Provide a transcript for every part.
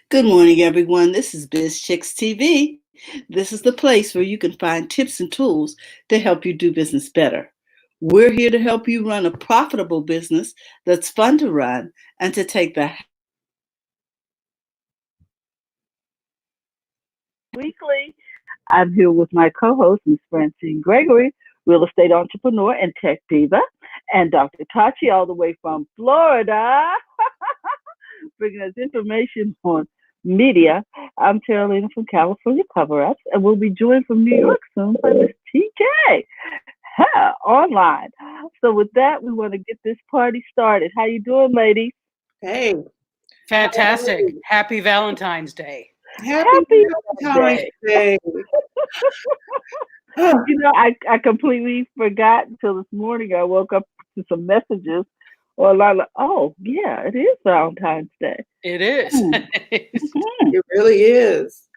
Good morning, everyone. This is Biz Chicks TV. This is the place where you can find tips and tools to help you do business better. We're here to help you run a profitable business that's fun to run and to take the Weekly. I'm here with my co-host, Ms. Francine Gregory, real estate entrepreneur and tech diva, and Dr. Tachi, all the way from Florida, bringing us information on media. I'm Carolina from California Cover Ups, and we'll be joined from New York soon by Miss TJ online. So with that, we want to get this party started. How you doing, ladies? Hey, Fantastic. Happy Valentine's Day. happy Valentine's Day. You know, I completely forgot until this morning. I woke up to some messages or a lot of, oh, yeah, it is Valentine's Day. It is. It really is.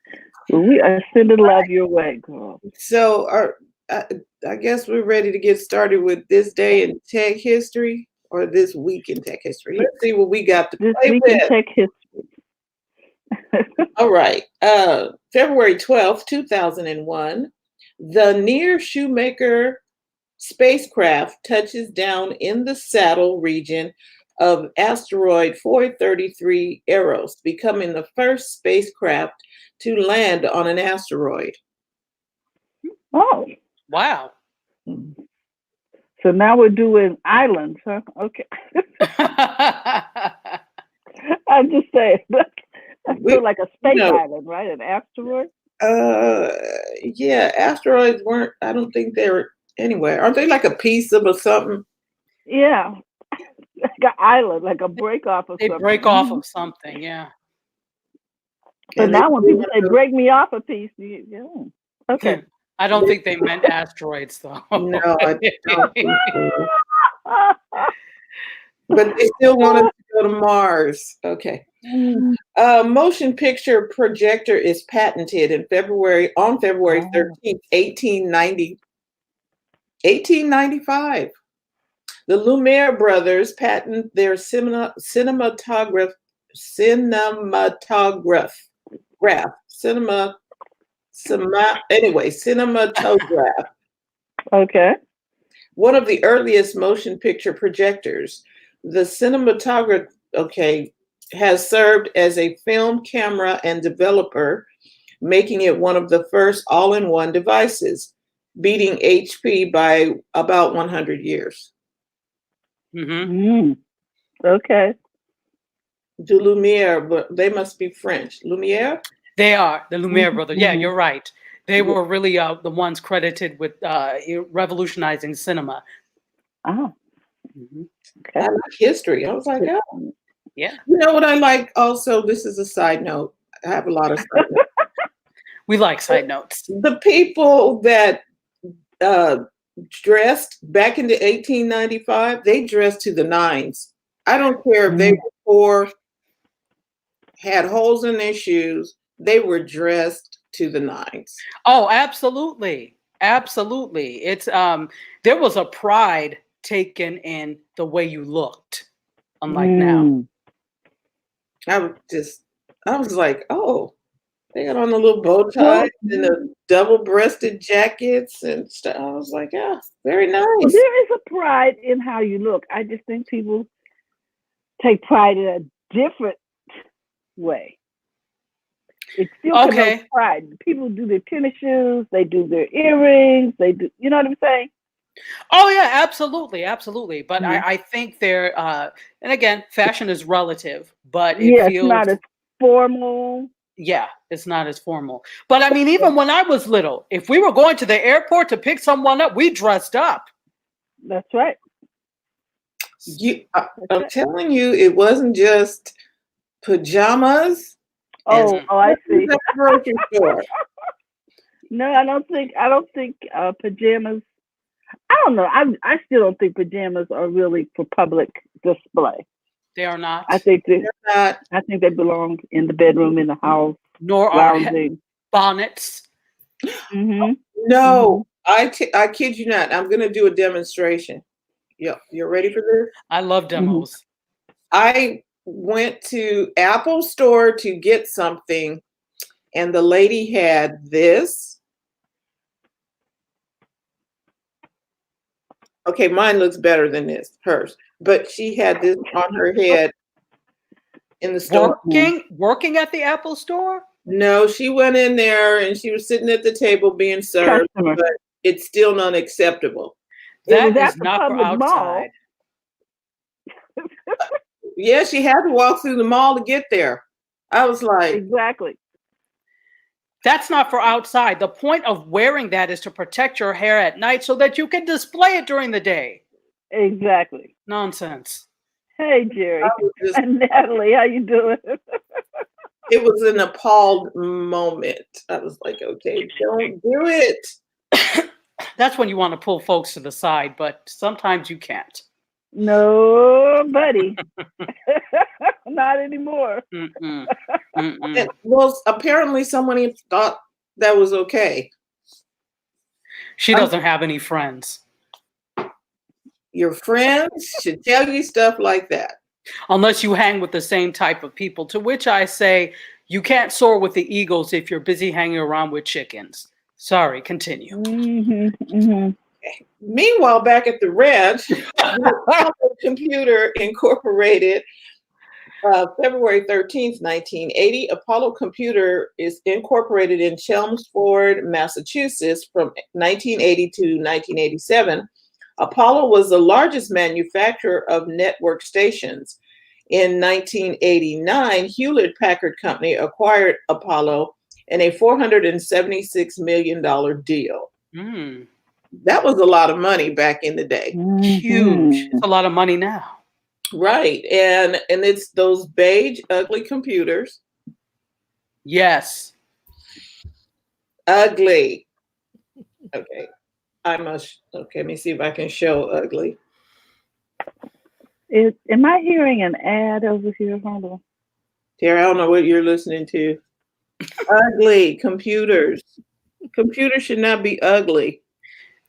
We are sending love your way, girl. So, I guess we're ready to get started with this day in tech history or this week in tech history. Let's see what we got to This play week with. in tech history. All right. February 12th, 2001, the Near Shoemaker spacecraft touches down in the Saddle region of asteroid 433 Eros, becoming the first spacecraft to land on an asteroid. Oh, Wow. so now we're doing islands, huh? Okay. I'm just saying. I feel like a space island, right? An asteroid? Yeah, asteroids weren't, I don't think they were anywhere. Aren't they like a piece of or something? Yeah. Like an island, like a break off of They something. break off of something, yeah. So And now they when do people say wanna- break me off a piece, yeah. Okay. I don't think they meant asteroids, though. No, I don't think so. But they still want us to go to Mars. Okay. Motion picture projector is patented on February 13th, 1895. The Lumiere brothers patent their cinematograph. Cinematograph. Okay. One of the earliest motion picture projectors. The cinematograph, has served as a film camera and developer, making it one of the first all-in-one devices, beating HP by about 100 years. Mm-hmm. Okay. De Lumiere, but they must be French. Lumiere? They are the Lumiere brothers. Yeah, you're right. They were really the ones credited with revolutionizing cinema. Oh. I like history. I was like, oh. Yeah. You know what I like also? This is a side note. I have a lot of side notes. We like side notes. The people that dressed back into 1895, they dressed to the nines. I don't care if they were poor, had holes in their shoes, they were dressed to the nines. Oh, absolutely. Absolutely. It's there was a pride taken in the way you looked, unlike now. I was like, oh, they got on the little bow ties and the double-breasted jackets and stuff. I was like, yeah, very nice. Well, there is a pride in how you look. I just think people take pride in a different way. It still connotes pride. People do their tennis shoes, they do their earrings, they do, you know what I'm saying? Oh yeah, absolutely, absolutely. But I think they're and again, fashion is relative, but it feels it's not as formal. Yeah, it's not as formal. But I mean, even when I was little, if we were going to the airport to pick someone up, we dressed up. That's right. I'm telling you, it wasn't just pajamas. Oh, I see. No, I don't think pajamas. I don't know. I still don't think pajamas are really for public display. They are not. I think they're not. I think they belong in the bedroom, in the house. Nor are bonnets. No, I kid you not. I'm going to do a demonstration. Yeah, you're ready for this? I love demos. I went to Apple Store to get something, and the lady had this. Okay, mine looks better than this, hers. But she had this on her head in the store. Working at the Apple Store? No, she went in there and she was sitting at the table being served, Customer. but it's still unacceptable. That was at is the not for public mall. outside. Yeah, she had to walk through the mall to get there. I was like, Exactly. That's not for outside. The point of wearing that is to protect your hair at night so that you can display it during the day. Exactly. Nonsense. Hey, Jerry. I was just, And Natalie, how you doing? it was an appalled moment. I was like, okay, don't do it. That's when you want to pull folks to the side, but sometimes you can't. No, buddy. Not anymore. Mm-mm. Mm-mm. And, well, apparently someone thought that was okay. She doesn't have any friends. Your friends should tell you stuff like that. Unless you hang with the same type of people, to which I say you can't soar with the eagles if you're busy hanging around with chickens. Sorry, continue. Mm-hmm, mm-hmm. Meanwhile, back at the ranch, Apollo Computer Incorporated, February 13th, 1980. Apollo Computer is incorporated in Chelmsford, Massachusetts from 1980 to 1987. Apollo was the largest manufacturer of network stations. In 1989, Hewlett-Packard Company acquired Apollo in a $476 million deal. Mm. That was a lot of money back in the day. Huge. It's a lot of money now. Right. And it's those beige, ugly computers. Yes. Ugly. Okay. Okay, let me see if I can show ugly. Am I hearing an ad over here? Hold on. Tara, I don't know what you're listening to. Ugly computers. Computers should not be ugly.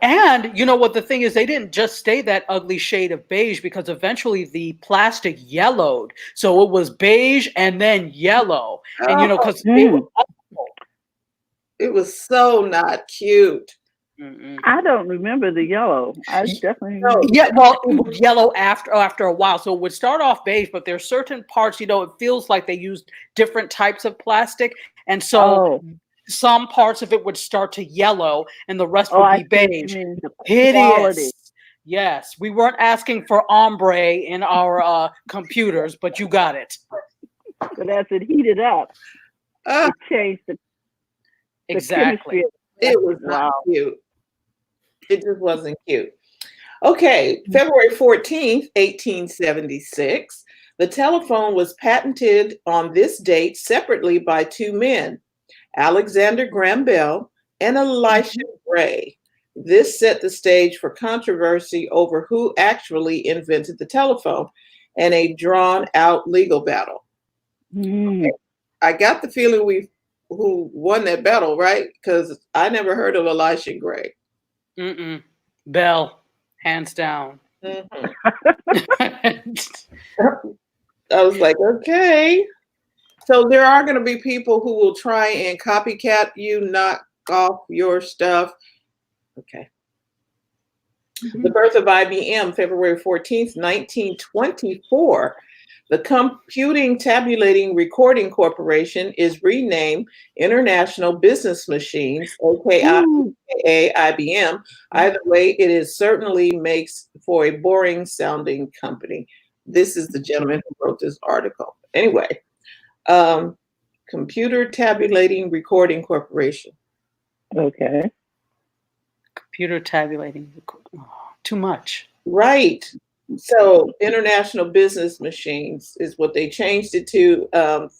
And you know what the thing is, they didn't just stay that ugly shade of beige because eventually the plastic yellowed. So it was beige and then yellow. And you know, because it was so not cute. I don't remember the yellow. I definitely yeah, well, it would yellow after a while. So it would start off beige, but there's certain parts, you know, it feels like they used different types of plastic. And so some parts of it would start to yellow and the rest would be beige. Hideous. Yes, we weren't asking for ombre in our computers, but you got it. But as it heated up, it changed the exactly. It was not cute. It just wasn't cute. Okay, February 14th, 1876. The telephone was patented on this date separately by two men, Alexander Graham Bell and Elisha Gray. This set the stage for controversy over who actually invented the telephone and a drawn-out legal battle. Okay. I got the feeling who won that battle, right? Because I never heard of Elisha Gray. Bell, hands down. I was like, okay. So there are going to be people who will try and copycat you, knock off your stuff. Okay. The birth of IBM, February 14th, 1924. The Computing Tabulating Recording Corporation is renamed International Business Machines, aka IBM. Either way, it is certainly makes for a boring sounding company. This is the gentleman who wrote this article. Anyway, Computer Tabulating Recording Corporation. Okay. Computer tabulating. Too much. Right. So International Business Machines is what they changed it to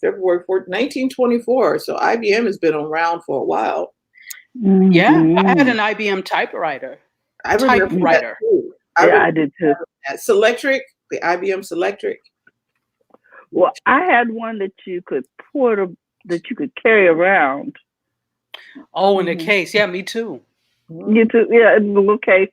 February 4th, 1924. So IBM has been around for a while. Yeah, I had an IBM typewriter. I remember I did too. Selectric, the IBM Selectric. Well, I had one that you could that you could carry around. Oh, in a case. Yeah, me too. You too. Yeah, in the little case.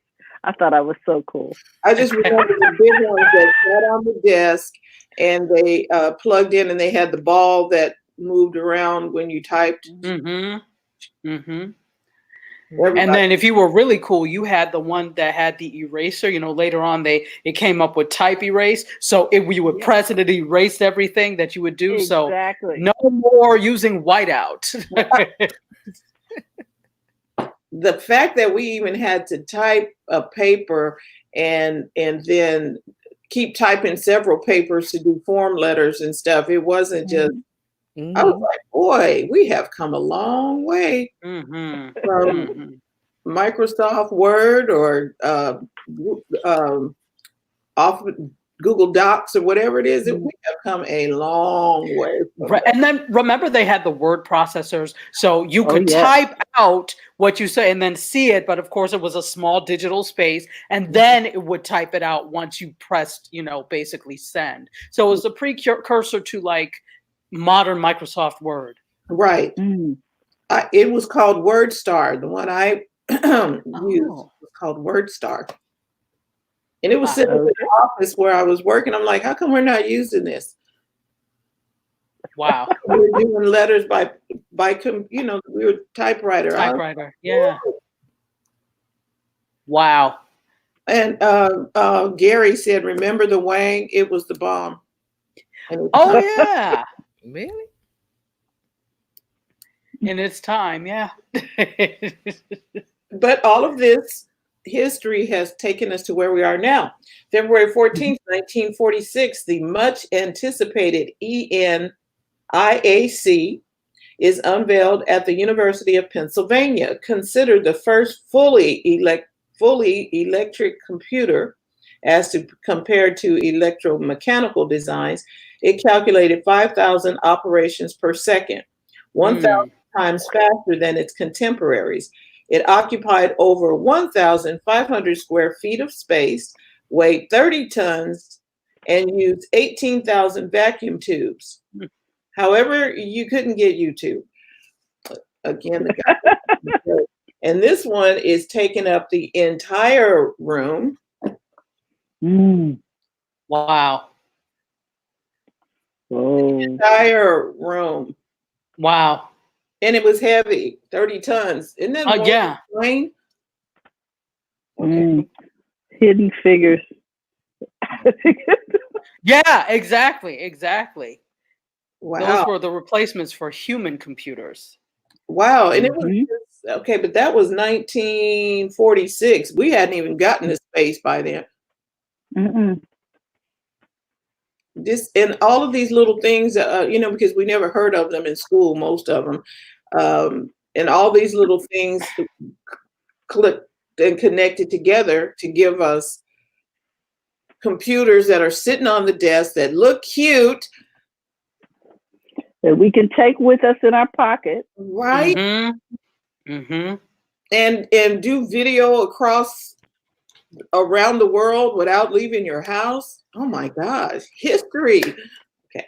I thought I was so cool. I just remember the big ones that sat on the desk and they plugged in and they had the ball that moved around when you typed. Mm-hmm. Mm-hmm. Everybody. And then if you were really cool, you had the one that had the eraser. You know, later on it came up with type erase. So you would press it, it erased everything that you would do. Exactly. So no more using whiteout. The fact that we even had to type a paper and then keep typing several papers to do form letters and stuff, it wasn't just, I was like, boy, we have come a long way from Microsoft Word or off Google Docs or whatever it is. We have come a long way. Right. And then remember they had the word processors, so you could type out what you say and then see it, but of course it was a small digital space, and then it would type it out once you pressed, basically send. So it was a precursor to like modern Microsoft Word. Right. It was called WordStar. The one I used was called WordStar. And it was sitting in the office where I was working. I'm like, how come we're not using this? Wow. We were doing letters by we were typewriter. Typewriter, yeah. Wow. And Gary said, remember the Wang? It was the bomb. Oh, yeah. Really? In its time, yeah. But all of this history has taken us to where we are now. February 14th, 1946, the much anticipated ENIAC is unveiled at the University of Pennsylvania, considered the first fully electric computer as compared to electromechanical designs. It calculated 5,000 operations per second, 1,000 times faster than its contemporaries. It occupied over 1,500 square feet of space, weighed 30 tons, and used 18,000 vacuum tubes. However, you couldn't get YouTube. Again, and this one is taking up the entire room. Wow. The entire room. Wow. And it was heavy, 30 tons. Isn't that yeah. plane? Okay. Hidden Figures. Yeah, exactly. Wow. Those were the replacements for human computers. Wow. And it was okay, but that was 1946. We hadn't even gotten to space by then. This and all of these little things, because we never heard of them in school, most of them, and all these little things clicked and connected together to give us computers that are sitting on the desk that look cute, that we can take with us in our pocket, right? And do video around the world without leaving your house. Oh my gosh, history. Okay.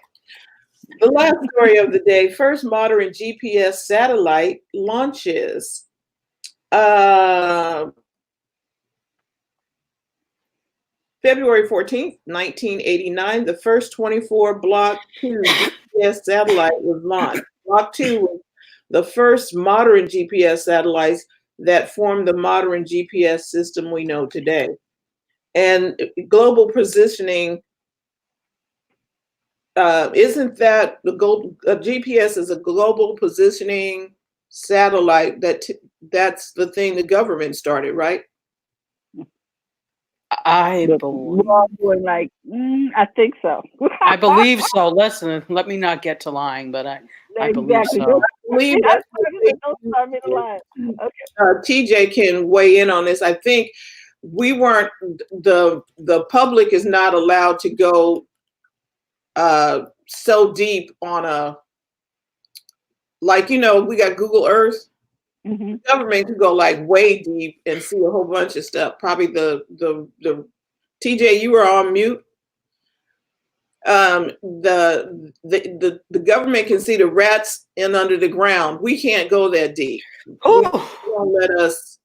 The last story of the day, first modern GPS satellite launches. February 14th, 1989, the first 24 Block 2 GPS satellite was launched. Block 2 was the first modern GPS satellites that formed the modern GPS system we know today. And global positioning, isn't that GPS is a global positioning satellite that's the thing the government started, right? I believe. We're all going like, I think so. I believe so. Listen, let me not get to lying, but I believe so. TJ can weigh in on this. I think we weren't, the public is not allowed to go so deep on we got Google Earth. The government could go like way deep and see a whole bunch of stuff. Probably the TJ, you were on mute. The government can see the rats in under the ground. We can't go that deep. They won't let us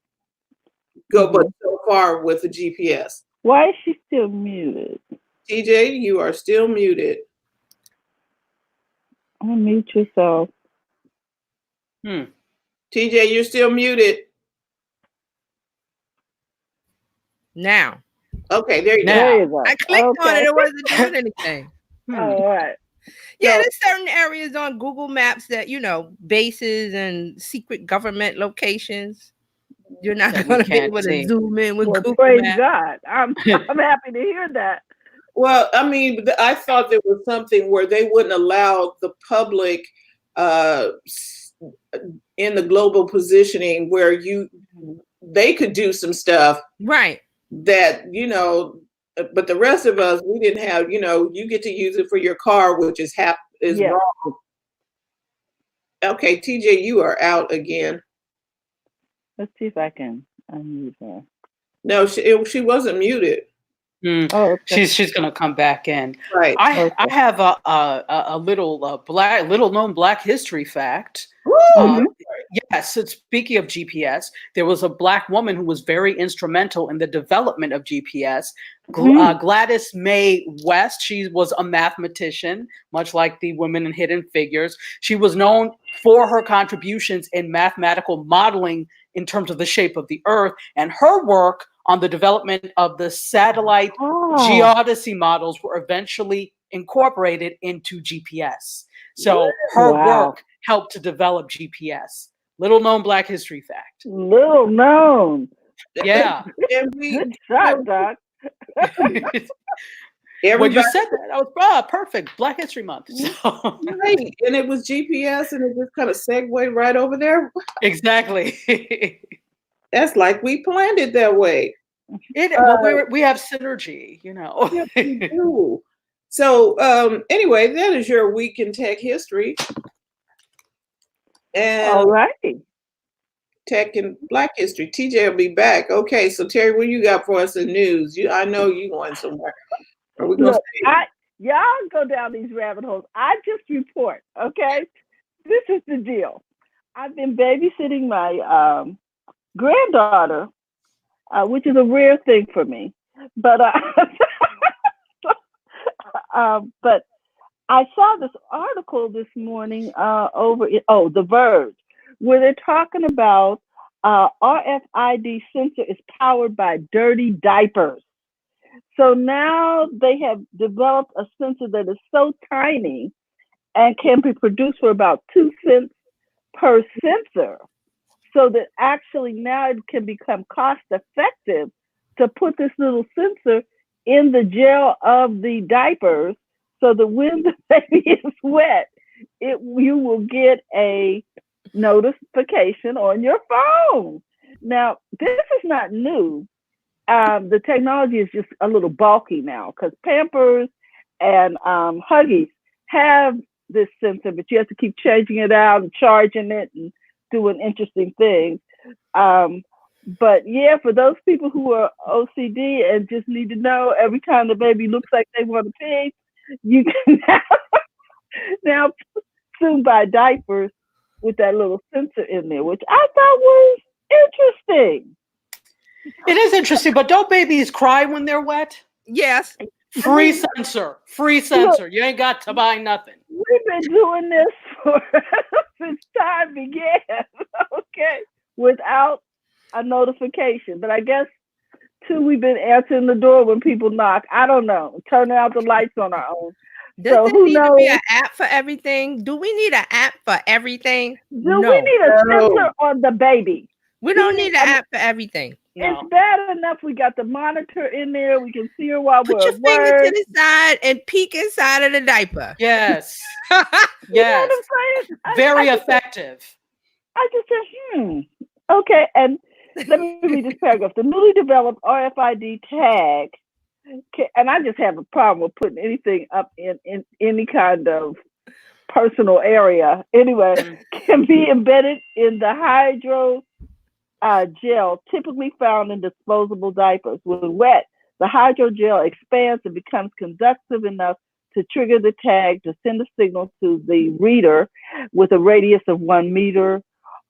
go, but so far with the GPS. Why is she still muted? TJ, you are still muted. Unmute yourself. TJ, you're still muted. Now. Okay, there you There you go. I clicked on it. It wasn't doing anything. All right. Yeah, So- there's certain areas on Google Maps that, bases and secret government locations. You're not That we going to be can't able to see. zoom in with Well, Google praise Maps. God. I'm happy to hear that. Well, I mean, I thought there was something where they wouldn't allow the public in the global positioning where they could do some stuff. Right. That, but the rest of us, we didn't have, you get to use it for your car, which is wrong. Okay, TJ, you are out again. Let's see if I can unmute her. No, she wasn't muted. Oh, okay. She's gonna come back in. Right. I have a little known Black history fact. Yes, so speaking of GPS, there was a Black woman who was very instrumental in the development of GPS. Gladys Mae West. She was a mathematician, much like the women in Hidden Figures. She was known for her contributions in mathematical modeling in terms of the shape of the Earth, and her work on the development of the satellite geodesy models were eventually incorporated into GPS. So her work helped to develop GPS. Little known Black history fact. Little known. Yeah. And Good shot, Doc. When you said that, I was perfect. Black History Month. So. Right. And it was GPS and it just kind of segued right over there. Exactly. That's like we planned it that way. We have synergy, Yes, we do. So anyway, that is your week in tech history. And all right. Tech and Black history. TJ will be back. Okay, so Terry, what you got for us in news? I know you going somewhere. Are we going y'all go down these rabbit holes. I just report, okay? This is the deal. I've been babysitting my granddaughter, which is a rare thing for me. But but I saw this article this morning over The Verge, where they're talking about RFID sensor is powered by dirty diapers. So now they have developed a sensor that is so tiny and can be produced for about 2 cents per sensor. So that actually now it can become cost effective to put this little sensor in the gel of the diapers, so that when the baby is wet, you will get a notification on your phone. Now, this is not new. The technology is just a little bulky now, because Pampers and Huggies have this sensor, but you have to keep changing it out and charging it and doing interesting things. But yeah, for those people who are OCD and just need to know every time the baby looks like they want to pee, you can now soon buy diapers with that little sensor in there, which I thought was interesting. It is interesting, but don't babies cry when they're wet? Yes. Free sensor. Look, you ain't got to buy nothing. We've been doing this since time began, okay, without a notification. But I guess, too, we've been answering the door when people knock. I don't know. Turning out the lights on our own. Does there need to be an app for everything? Do we need an app for everything? Do we need a sensor on the baby? We don't need an app for everything. No. It's bad enough we got the monitor in there. We can see her while we're at work. Put your finger to the side and peek inside of the diaper. Yes. Yes. You know what I'm saying? Very effective. I just said, okay. And let me read this paragraph. The newly developed RFID tag, and I just have a problem with putting anything up in any kind of personal area. Anyway, can be embedded in the hydro gel typically found in disposable diapers. When wet, the hydrogel expands and becomes conductive enough to trigger the tag to send a signal to the reader with a radius of 1 meter,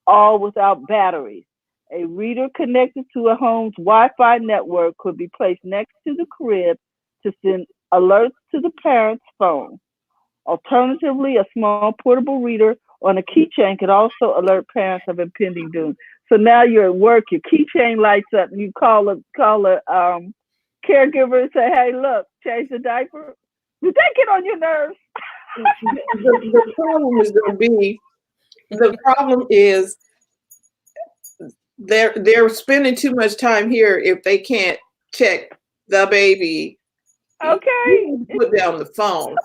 all without batteries. A reader connected to a home's Wi-Fi network could be placed next to the crib to send alerts to the parent's phone. Alternatively, a small portable reader on a keychain could also alert parents of impending doom. So now you're at work, your keychain lights up, and you call a caregiver and say, "Hey, look, change the diaper." Did that get on your nerves? The problem is going to be, the problem is they're spending too much time here if they can't check the baby. Okay. Put down the phone.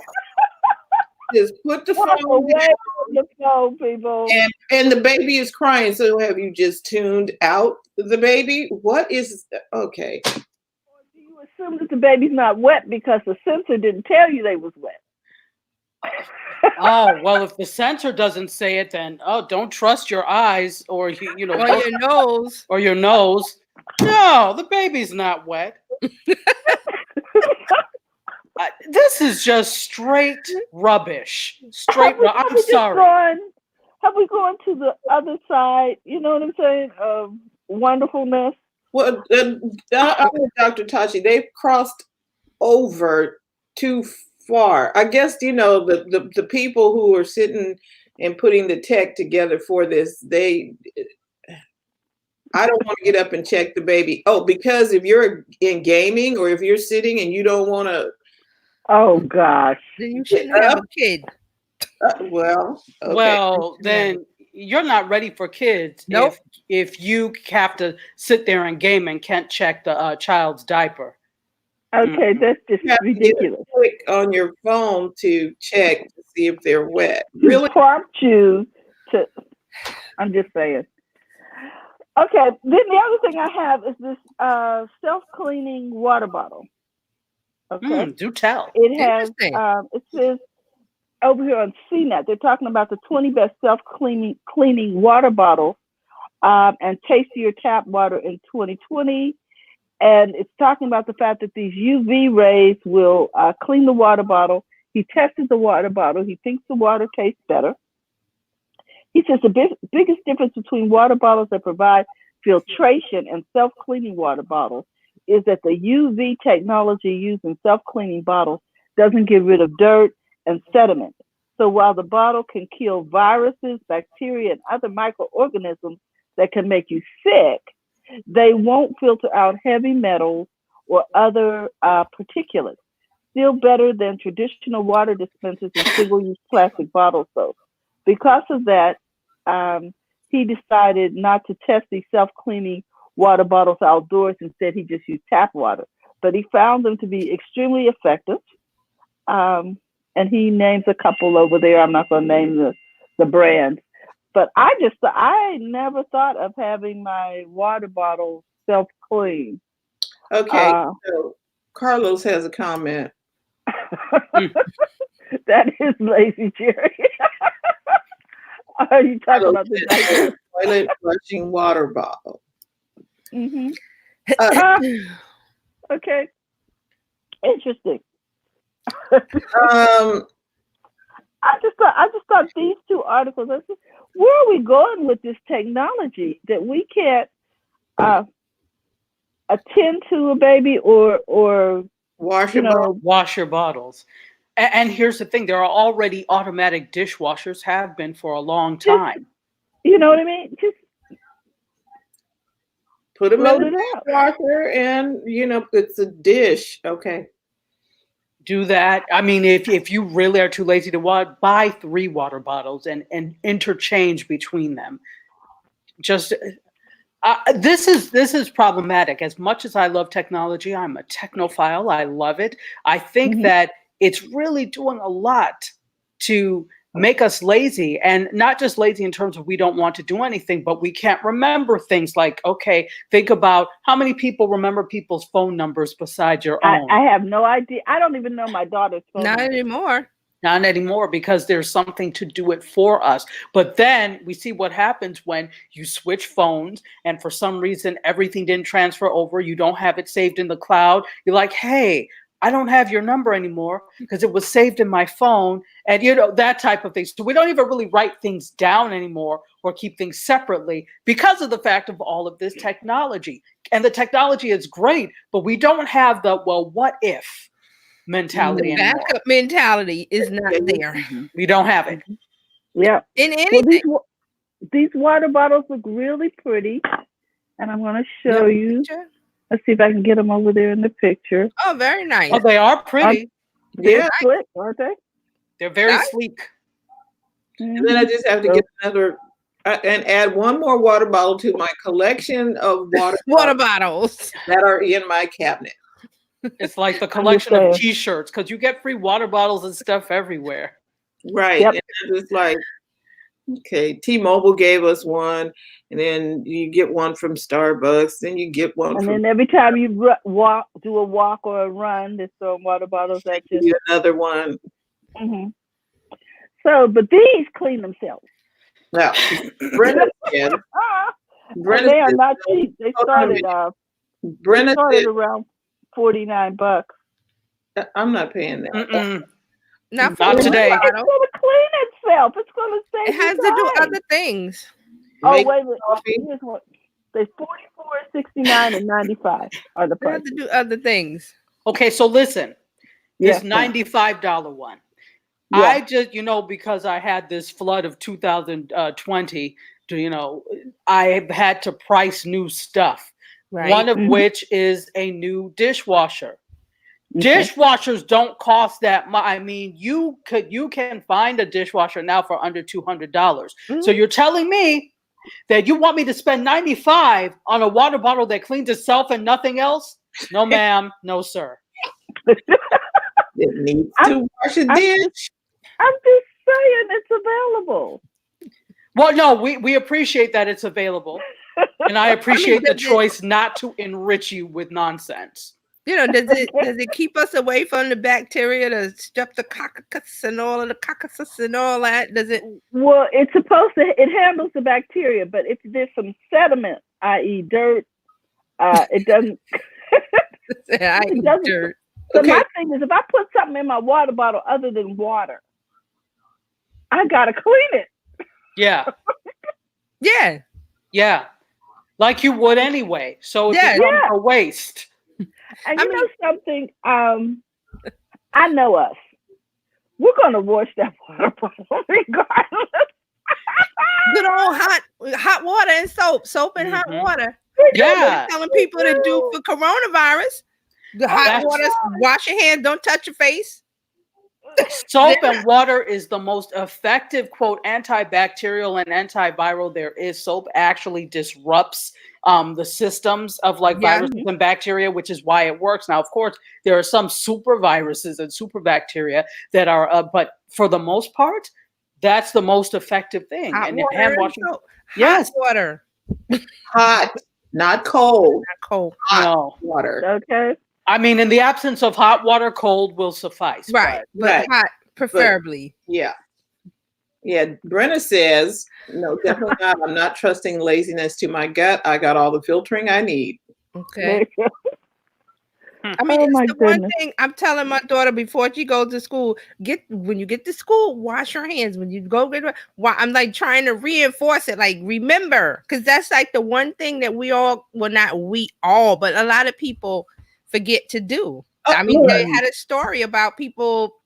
Just put the Walk phone away down. from the phone, people. And the baby is crying. So have you just tuned out the baby? What is okay? Do you assume that the baby's not wet because the sensor didn't tell you they was wet? Oh, well, if the sensor doesn't say it, then don't trust your eyes or you know Or your nose. or your nose. No, the baby's not wet. This is just straight rubbish. I'm sorry. Have we gone to the other side? You know what I'm saying? Of wonderfulness. Well, Dr. Tachi, they've crossed over too far. I guess, you know, the people who are sitting and putting the tech together for this, I don't want to get up and check the baby. Oh, because if you're in gaming or if you're sitting and you don't want to. Oh, gosh. Then you shouldn't have a kid. Well, okay. Well, then you're not ready for kids. Nope. If you have to sit there and game and can't check the child's diaper. Okay, that's just ridiculous. Click on your phone to check to see if they're wet. Really prompt you to. I'm just saying. Okay, then the other thing I have is this self-cleaning water bottle. Okay, Do tell. It has. It says over here on CNET, they're talking about the 20 best self-cleaning water bottles and tastier tap water in 2020. And it's talking about the fact that these UV rays will clean the water bottle. He tested the water bottle. He thinks the water tastes better. He says the biggest difference between water bottles that provide filtration and self-cleaning water bottles is that the UV technology used in self-cleaning bottles doesn't get rid of dirt and sediment. So while the bottle can kill viruses, bacteria, and other microorganisms that can make you sick, they won't filter out heavy metals or other particulates. Still better than traditional water dispensers and single-use plastic bottles, though. Because of that, he decided not to test these self-cleaning water bottles outdoors. Instead, he just used tap water. But he found them to be extremely effective. And he names a couple over there. I'm not going to name the brand. But I never thought of having my water bottle self-clean. Okay, so Carlos has a comment. That is lazy, Jerry. Are you talking about the toilet flushing water bottle? Mm-hmm. Okay, interesting. I just thought these two articles. I said, where are we going with this technology that we can't attend to a baby or wash your bottles? And here's the thing: there are already automatic dishwashers. Have been for a long time. You know what I mean? Just put them in the dishwasher, and it's a dish. Okay. Do that. I mean, if you really are too lazy to buy 3 water bottles and interchange between them. Just this is problematic. As much as I love technology, I'm a technophile. I love it. I think that it's really doing a lot to make us lazy, and not just lazy in terms of we don't want to do anything, but we can't remember things. Like, okay, think about how many people remember people's phone numbers besides your own. I have no idea. I don't even know my daughter's phone number. Not anymore, because there's something to do it for us. But then we see what happens when you switch phones and for some reason everything didn't transfer over. You don't have it saved in the cloud. You're like, hey, I don't have your number anymore because it was saved in my phone, and that type of thing. So we don't even really write things down anymore or keep things separately because of the fact of all of this technology. And the technology is great, but we don't have the, well, what if mentality The anymore. backup mentality is not there. We don't have it. Yeah. In anything. Well, these water bottles look really pretty, and I'm going to show you. Let's see if I can get them over there in the picture. Oh, very nice. Oh, they are pretty. They're slick, aren't they? They're very sleek. And then I just have to get another and add one more water bottle to my collection of water bottles that are in my cabinet. It's like the collection of T-shirts, because you get free water bottles and stuff everywhere. Right. Yep. And it's like, okay, T-Mobile gave us one, and then you get one from Starbucks, then you get one then every time you do a walk or a run, there's some water bottles at you. Another one. Mm-hmm. So, but these clean themselves. Now, Brenda said, they are not cheap. They started around $49. I'm not paying that. Not today. It's going to clean itself. It's going to save. It has to do other things. Oh, wait a minute. Here's one. There's $44, $69, and $95 are the prices. Have to do other things. Okay, so listen. This $95 one. Yeah. I just, because I had this flood of 2020, I had to price new stuff. Right. One of which is a new dishwasher. Okay. Dishwashers don't cost that much. I mean, you can find a dishwasher now for under $200. So you're telling me that you want me to spend $95 on a water bottle that cleans itself and nothing else? No, ma'am. No, sir. It needs to wash a dish. I'm just saying it's available. Well, no, we appreciate that it's available. And I appreciate the choice not to enrich you with nonsense. Does it keep us away from the bacteria, the streptococcus and all of the coccus and all that? Does it? Well, it's supposed to. It handles the bacteria, but if there's some sediment, i.e., dirt, it doesn't. It doesn't. Dirt. So my thing is, if I put something in my water bottle other than water, I gotta clean it. Yeah. Yeah. Yeah. Like you would anyway. So it's a waste. And you know something? I know us. We're gonna wash that water bottle regardless. Good old hot water and soap and hot water. Yeah. Telling people to do for coronavirus. The hot water, wash your hands, don't touch your face. Soap and water is the most effective, quote, antibacterial and antiviral there is. Soap actually disrupts the systems of viruses and bacteria, which is why it works. Now, of course, there are some super viruses and super bacteria that are, but for the most part, that's the most effective thing. Hot and water hand washing. Hot water. Hot, not cold. Not cold. Hot water. Okay. I mean, in the absence of hot water, cold will suffice. Right. But hot, preferably. But, yeah. Brenna says, no, definitely not. I'm not trusting laziness to my gut. I got all the filtering I need. Okay. I mean, it's the one thing I'm telling my daughter before she goes to school, when you get to school, wash your hands. When you go I'm like trying to reinforce it, like remember, because that's like the one thing that not we all, but a lot of people forget to do. I mean, they had a story about people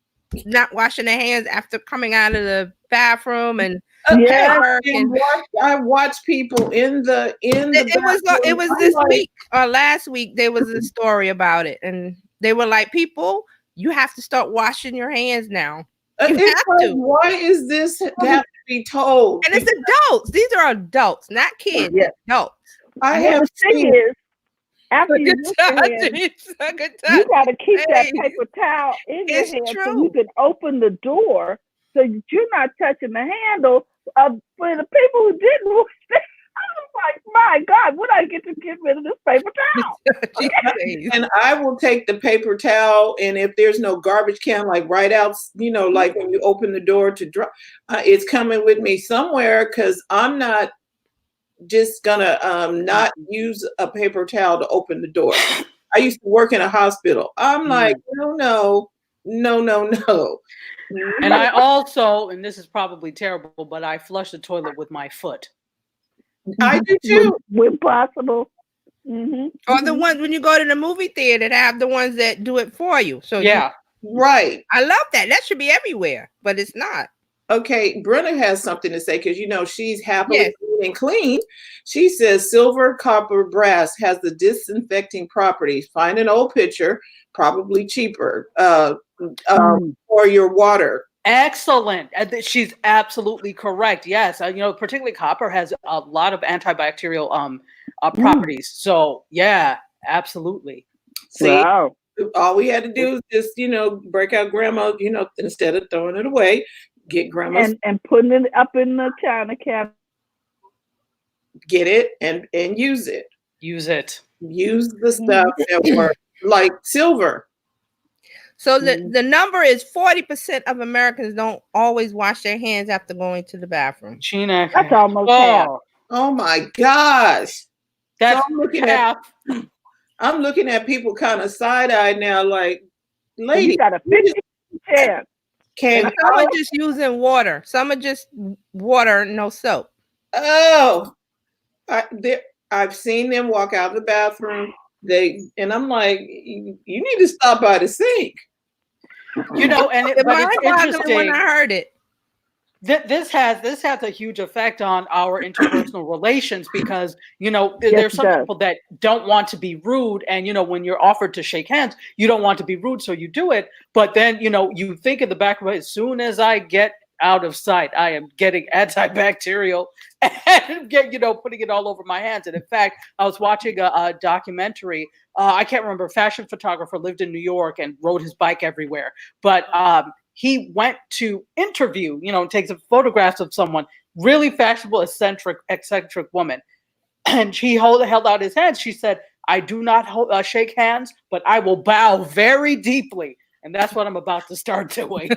not washing their hands after coming out of the bathroom and I watched people in the it was this week or last week there was a story about it, and they were like, people, you have to start washing your hands now. Why is this have to be told? And it's adults. These are adults, not kids. Adults. I have seen it. After you got to keep that paper towel in your hand so you can open the door so that you're not touching the handle. For the people who didn't wash it, I was like, my God, would I get to get rid of this paper towel? And I will take the paper towel, and if there's no garbage can, like right out, like when you open the door to drop, it's coming with me somewhere, because I'm not just gonna not use a paper towel to open the door. I used to work in a hospital. I'm like, no. And I also, and this is probably terrible, but I flush the toilet with my foot. I do too. When possible. Mm-hmm. Or the ones when you go to the movie theater, they have the ones that do it for you. So right. I love that. That should be everywhere, but it's not. Okay, Brenna has something to say because she's happily and clean. She says silver, copper, brass has the disinfecting properties. Find an old picture, probably cheaper, for your water. Excellent. She's absolutely correct. Yes, particularly copper has a lot of antibacterial properties. So yeah, absolutely. See, wow. All we had to do is just break out grandma, instead of throwing it away, get grandma's and putting it up in the china cabinet. Get it and use it. Use it. Use the stuff that works, like silver. So the number is 40% of Americans don't always wash their hands after going to the bathroom. Gina, that's almost half. Oh my gosh. That's so I'm looking at people kind of side-eyed now, like, lady, you got a 50%. Some are just using water. Some are just water, no soap. Oh, I've seen them walk out of the bathroom. And I'm like, you need to stop by the sink. And it's interesting when I heard it. This has a huge effect on our interpersonal relations because there's some people that don't want to be rude, and when you're offered to shake hands, you don't want to be rude, so you do it. But then you think in the back of it, as soon as I get out of sight, I am getting antibacterial and putting it all over my hands. And in fact, I was watching a documentary. I can't remember. A fashion photographer lived in New York and rode his bike everywhere, but he went to interview, take some photographs of someone, really fashionable, eccentric woman. And she held out his hands. She said, I do not shake hands, but I will bow very deeply. And that's what I'm about to start doing.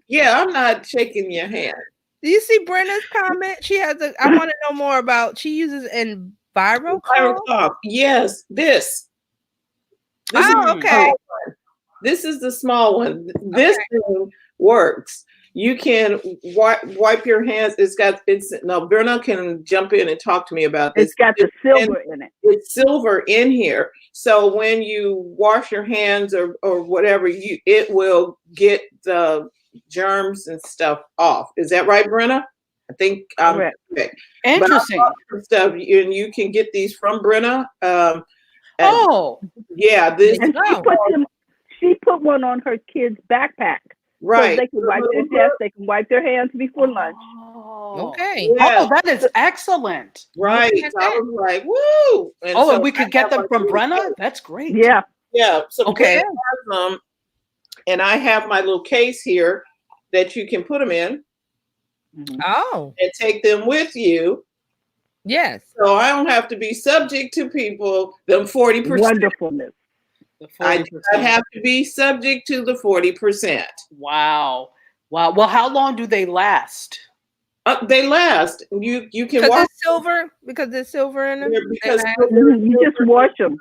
Yeah, I'm not shaking your hand. Do you see Brenna's comment? She has I want to know more about, she uses EnviroCloth. Yes, this okay. This is the small one. This thing works. You can wipe your hands. Brenna can jump in and talk to me about this. It's got the silver in it. It's silver in here. So when you wash your hands or whatever, it will get the germs and stuff off. Is that right, Brenna? I think correct. Interesting stuff, and you can get these from Brenna. Yeah, this. And she put one on her kid's backpack. Right. So they can wipe their desk, they can wipe their hands before lunch. Okay. Yeah. Oh, that is excellent. Right. So I was like, woo. And we could get them from Brenna? That's great. Yeah. Yeah. So okay. Brenna has them, and I have my little case here that you can put them in. Oh. And take them with you. Yes. So I don't have to be subject to them 40%. Wonderfulness. I have to be subject to the 40%. Wow. Well, how long do they last? They last. You can wash because there's silver in them. Because you just wash them.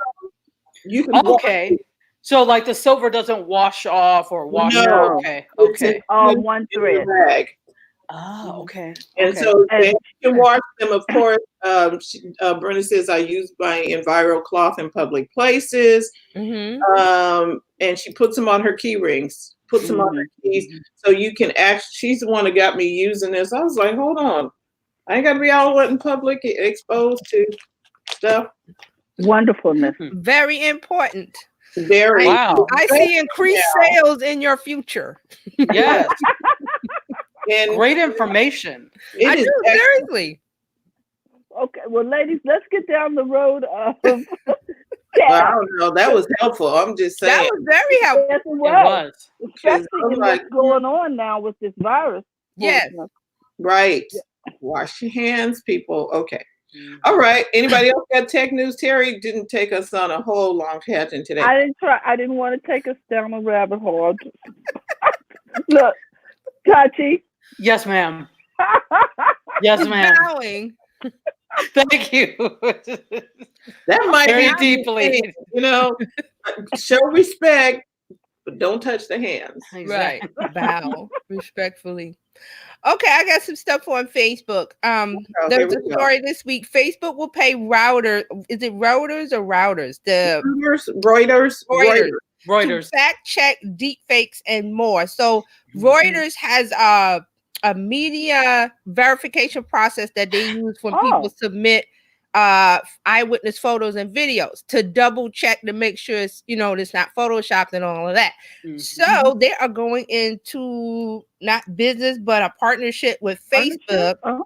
You can so like the silver doesn't wash off or wash. No. Okay. It's all one thread. Oh, okay. And so you can wash them, of course. Brenna says I use my EnviroCloth in public places. And she puts them on her key rings, puts them on her keys. So you can she's the one that got me using this. I was like, hold on. I ain't got to be all in public, exposed to stuff. Wonderfulness. Very important. Very. Wow. I see increased sales in your future. Yes. And great information. I do, seriously. Okay, well, ladies, let's get down the road of. Well, I don't know. That was helpful. I'm just saying. That was very helpful. Yes, it was. Especially in what's going on now with this virus. Yes. Right. Wash your hands, people. Okay. All right. Anybody else got tech news? Terry didn't take us on a whole long tangent today. I didn't try. I didn't want to take us down a rabbit hole. Look, Tachi. Yes, ma'am. Yes, ma'am. Bowing. Thank you. That might Very be deeply. you know, show respect, but don't touch the hands. Exactly. Right. Bow respectfully. Okay, I got some stuff on Facebook. Oh, There here was we a go. story this week. Facebook will pay router. Is it routers or routers? The Reuters. to Reuters. fact check deepfakes and more. So Reuters has a media verification process that they use when people submit eyewitness photos and videos to double check to make sure it's it's not photoshopped and all of that. So they are going into not business but a partnership with Facebook.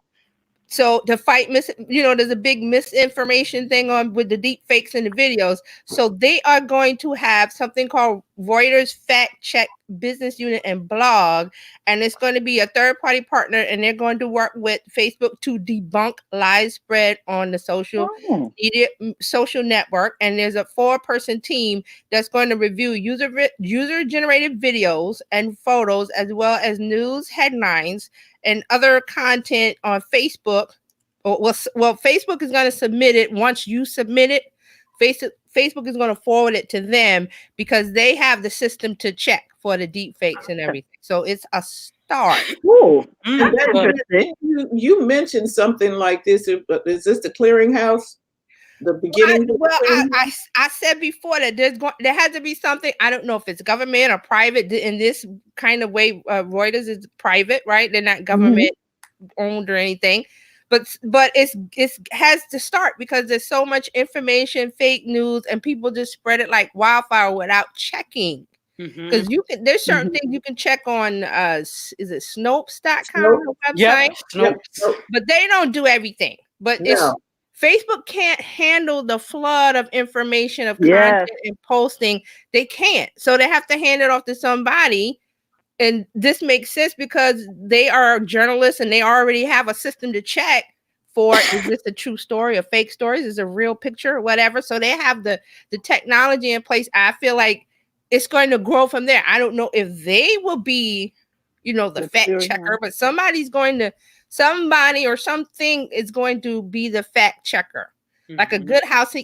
So to fight there's a big misinformation thing on with the deep fakes and the videos. So they are going to have something called Reuters Fact Check Business Unit and Blog, and it's going to be a third-party partner, and they're going to work with Facebook to debunk lies spread on the social media social network. And there's a 4-person team that's going to review user-generated videos and photos, as well as news headlines and other content on Facebook. Well, Facebook is going to submit it. Once you submit it, Facebook is going to forward it to them because they have the system to check for the deep fakes and everything. So it's a start. Ooh, And that's interesting. you mentioned something like this. Is this the clearinghouse? The beginning? I said before that there has to be something. I don't know if it's government or private. In this kind of way, Reuters is private, right? They're not government owned or anything. But it has to start because there's so much information, fake news, and people just spread it like wildfire without checking. Because there's certain things you can check on is it Snopes.com website? But they don't do everything. But Facebook can't handle the flood of information of content and posting. They can't. So they have to hand it off to somebody. And this makes sense because they are journalists and they already have a system to check for is this a true story or fake stories? Is it a real picture or whatever? So they have the technology in place. I feel like it's going to grow from there. I don't know if they will be, the fact checker, but somebody or something is going to be the fact checker. Like a good house.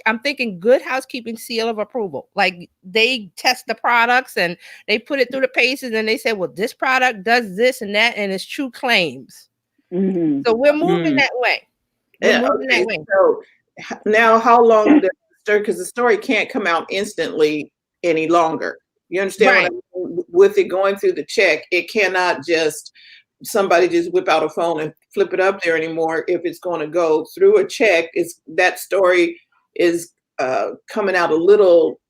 I'm thinking good housekeeping seal of approval. Like they test the products and they put it through the paces and they say, well, this product does this and that, and it's true claims. So we're moving that way. So now, how long does because the story can't come out instantly any longer? You understand what I mean? With it going through the check, it cannot just somebody just whip out a phone and flip it up there anymore. If it's going to go through a check, that story is coming out a little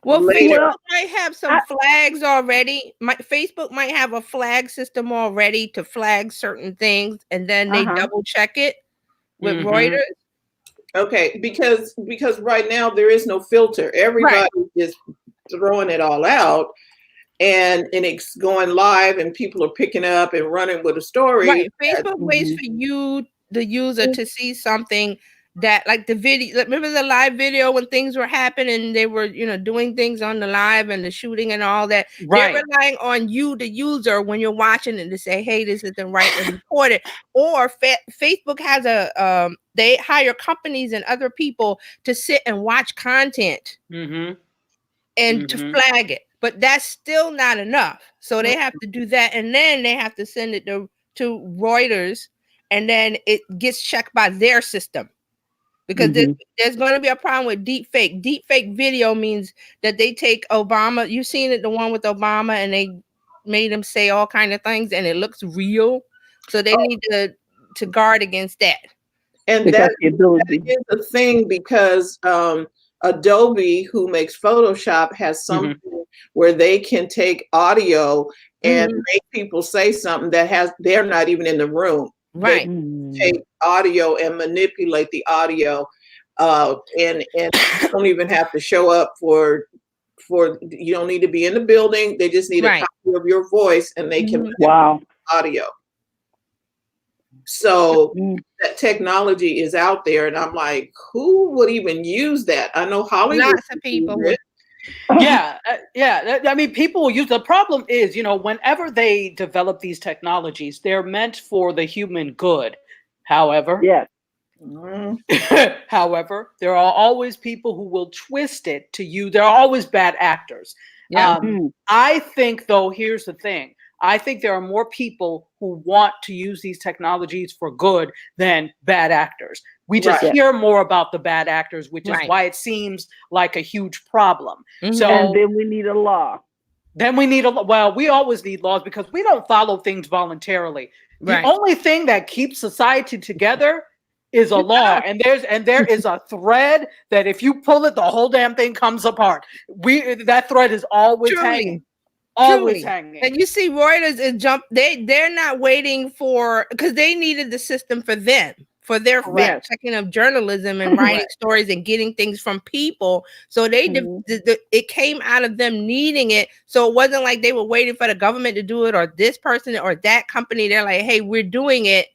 later. Facebook might have some flags already. Facebook might have a flag system already to flag certain things, and then they double check it with Reuters. Okay, because right now there is no filter. Everybody is throwing it all out. And it's going live and people are picking up and running with a story. Right. Facebook waits for you, the user, to see something that like the video. Remember the live video when things were happening, they were, doing things on the live and the shooting and all that. Right. They're relying on you, the user, when you're watching it to say, hey, this isn't right and report it. Or Facebook has they hire companies and other people to sit and watch content and to flag it. But that's still not enough. So they have to do that. And then they have to send it to Reuters. And then it gets checked by their system. Because there's going to be a problem with deep fake. Deep fake video means that they take Obama. You've seen it, the one with Obama, and they made him say all kind of things. And it looks real. So they need to guard against that. And that is a thing because Adobe, who makes Photoshop, has something where they can take audio and make people say something they're not even in the room. Right. They take audio and manipulate the audio, and you don't even have to show up for. You don't need to be in the building. They just need a copy of your voice, and they can manipulate audio. So that technology is out there, and I'm like, who would even use that? I know Hollywood. Lots of people. Yeah. I mean, people will use. The problem is, whenever they develop these technologies, they're meant for the human good. However, However, there are always people who will twist it to you. There are always bad actors. Yeah. I think, though, here's the thing. I think there are more people who want to use these technologies for good than bad actors. We just hear more about the bad actors, which is why it seems like a huge problem. So, and then we need a law. Then we need we always need laws because we don't follow things voluntarily. The only thing that keeps society together is a law, and there is a thread that if you pull it, the whole damn thing comes apart. That thread is always hanging. Always hanging. And you see Reuters is they're not waiting for, because they needed the system for them, for their fact checking of journalism and writing stories and getting things from people. So it came out of them needing it. So it wasn't like they were waiting for the government to do it or this person or that company. They're like, hey, we're doing it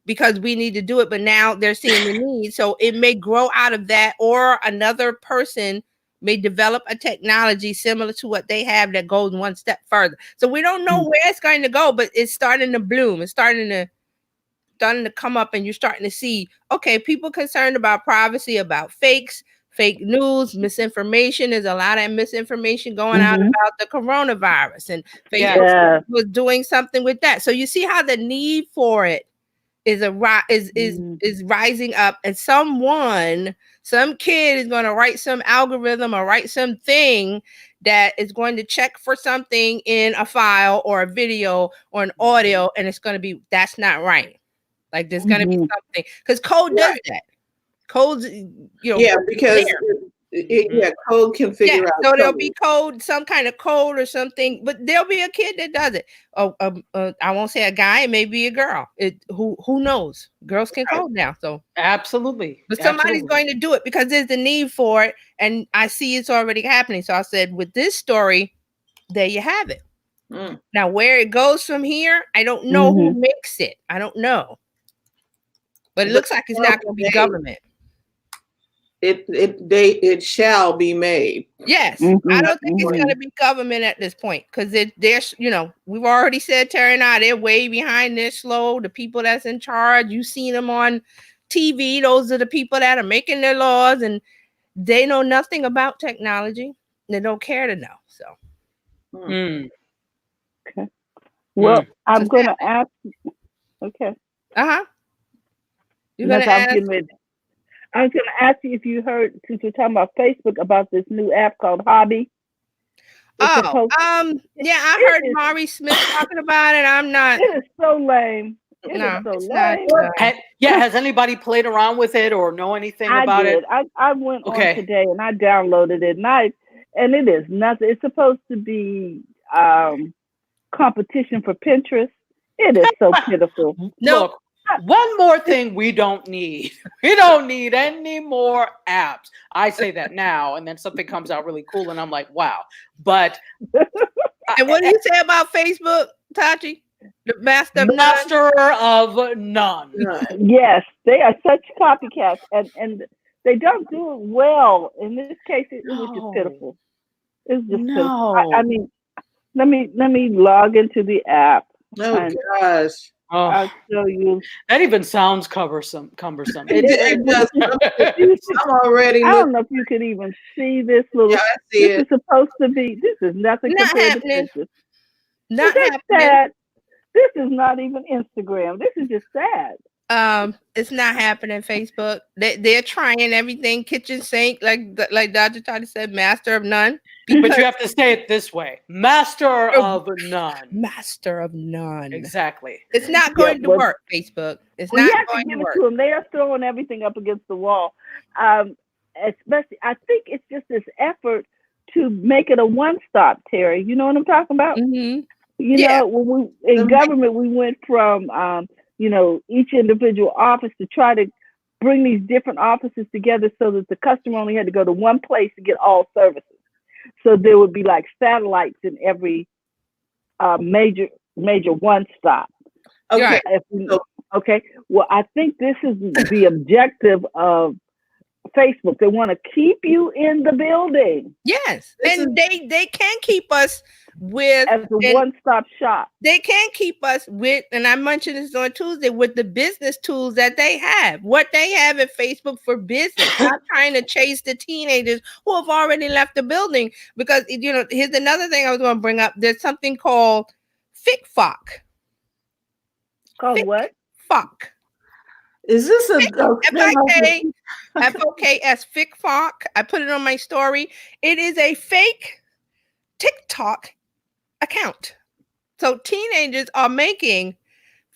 because we need to do it. But now they're seeing the need. So it may grow out of that, or another person may develop a technology similar to what they have that goes one step further. So we don't know where it's going to go, but it's starting to bloom. It's starting to come up, and you're starting to see, okay, people concerned about privacy, about fake news, misinformation. There's a lot of misinformation going out about the coronavirus, and Facebook was doing something with that. So you see how the need for it is rising up, and some kid is going to write some algorithm or write something that is going to check for something in a file or a video or an audio, and it's going to be, that's not right. Like there's going to be something, because code does that. Codes, because code can figure out. So there'll be code, some kind of code or something, but there'll be a kid that does it. I won't say a guy, it may be a girl. Who knows? Girls can code now, so absolutely. But somebody's going to do it because there's the need for it, and I see it's already happening. So I said, with this story, there you have it. Now, where it goes from here, I don't know who makes it. I don't know, but it looks like it's not going to be government. It shall be made. Yes, I don't think it's going to be government at this point, because they're we've already said, Terry and I, they're way behind. They're slow. The people that's in charge, you've seen them on TV. Those are the people that are making their laws, and they know nothing about technology. They don't care to know. So, okay. Well, I'm going to ask. Okay. You're going to ask. I was going to ask you if you heard, since we're talking about Facebook, about this new app called Hobby. I heard Maury Smith talking about it. I'm not. It is so lame. It is so lame. Has anybody played around with it or know anything about it? I went on today and I downloaded it, and it is nothing. It's supposed to be competition for Pinterest. It is so pitiful. Look. One more thing we don't need. We don't need any more apps. I say that now, and then something comes out really cool, and I'm like, wow. But and what do you say about Facebook, Tachi? The master of none. Yes, they are such copycats, and they don't do it well. In this case, it was just pitiful. It's just pitiful. I mean, let me log into the app. Oh gosh. I'll show you. That even sounds cumbersome. It does. I'm already. I don't know if you could even see this little. Yeah, I see this is supposed to be. This is nothing compared to Pinterest. Not happening. Sad. This is not even Instagram. This is just sad. It's not happening. Facebook. They're trying everything. Kitchen sink, like Dr. Tati said, master of none. But you have to say it this way: master of none. Master of none. Exactly. It's not going to work. Facebook. It's not going to work. To them. They are throwing everything up against the wall. Especially, I think it's just this effort to make it a one-stop. Terry, you know what I'm talking about? Mm-hmm. You know, when in government, we went from each individual office to try to bring these different offices together so that the customer only had to go to one place to get all services. So there would be like satellites in every major one stop. Okay. Okay. Well, I think this is the objective of Facebook. They want to keep you in the building. Yes, and they can keep us with as a one-stop shop. They can keep us with, and I mentioned this on Tuesday, with the business tools that they have. What they have at Facebook for business. Not trying to chase the teenagers who have already left the building. Because, you know, here's another thing I was going to bring up. There's something called FICFOC. Called what? FOC. Is this a FOKS FICFOC? I put it on my story. It is a fake TikTok account. So teenagers are making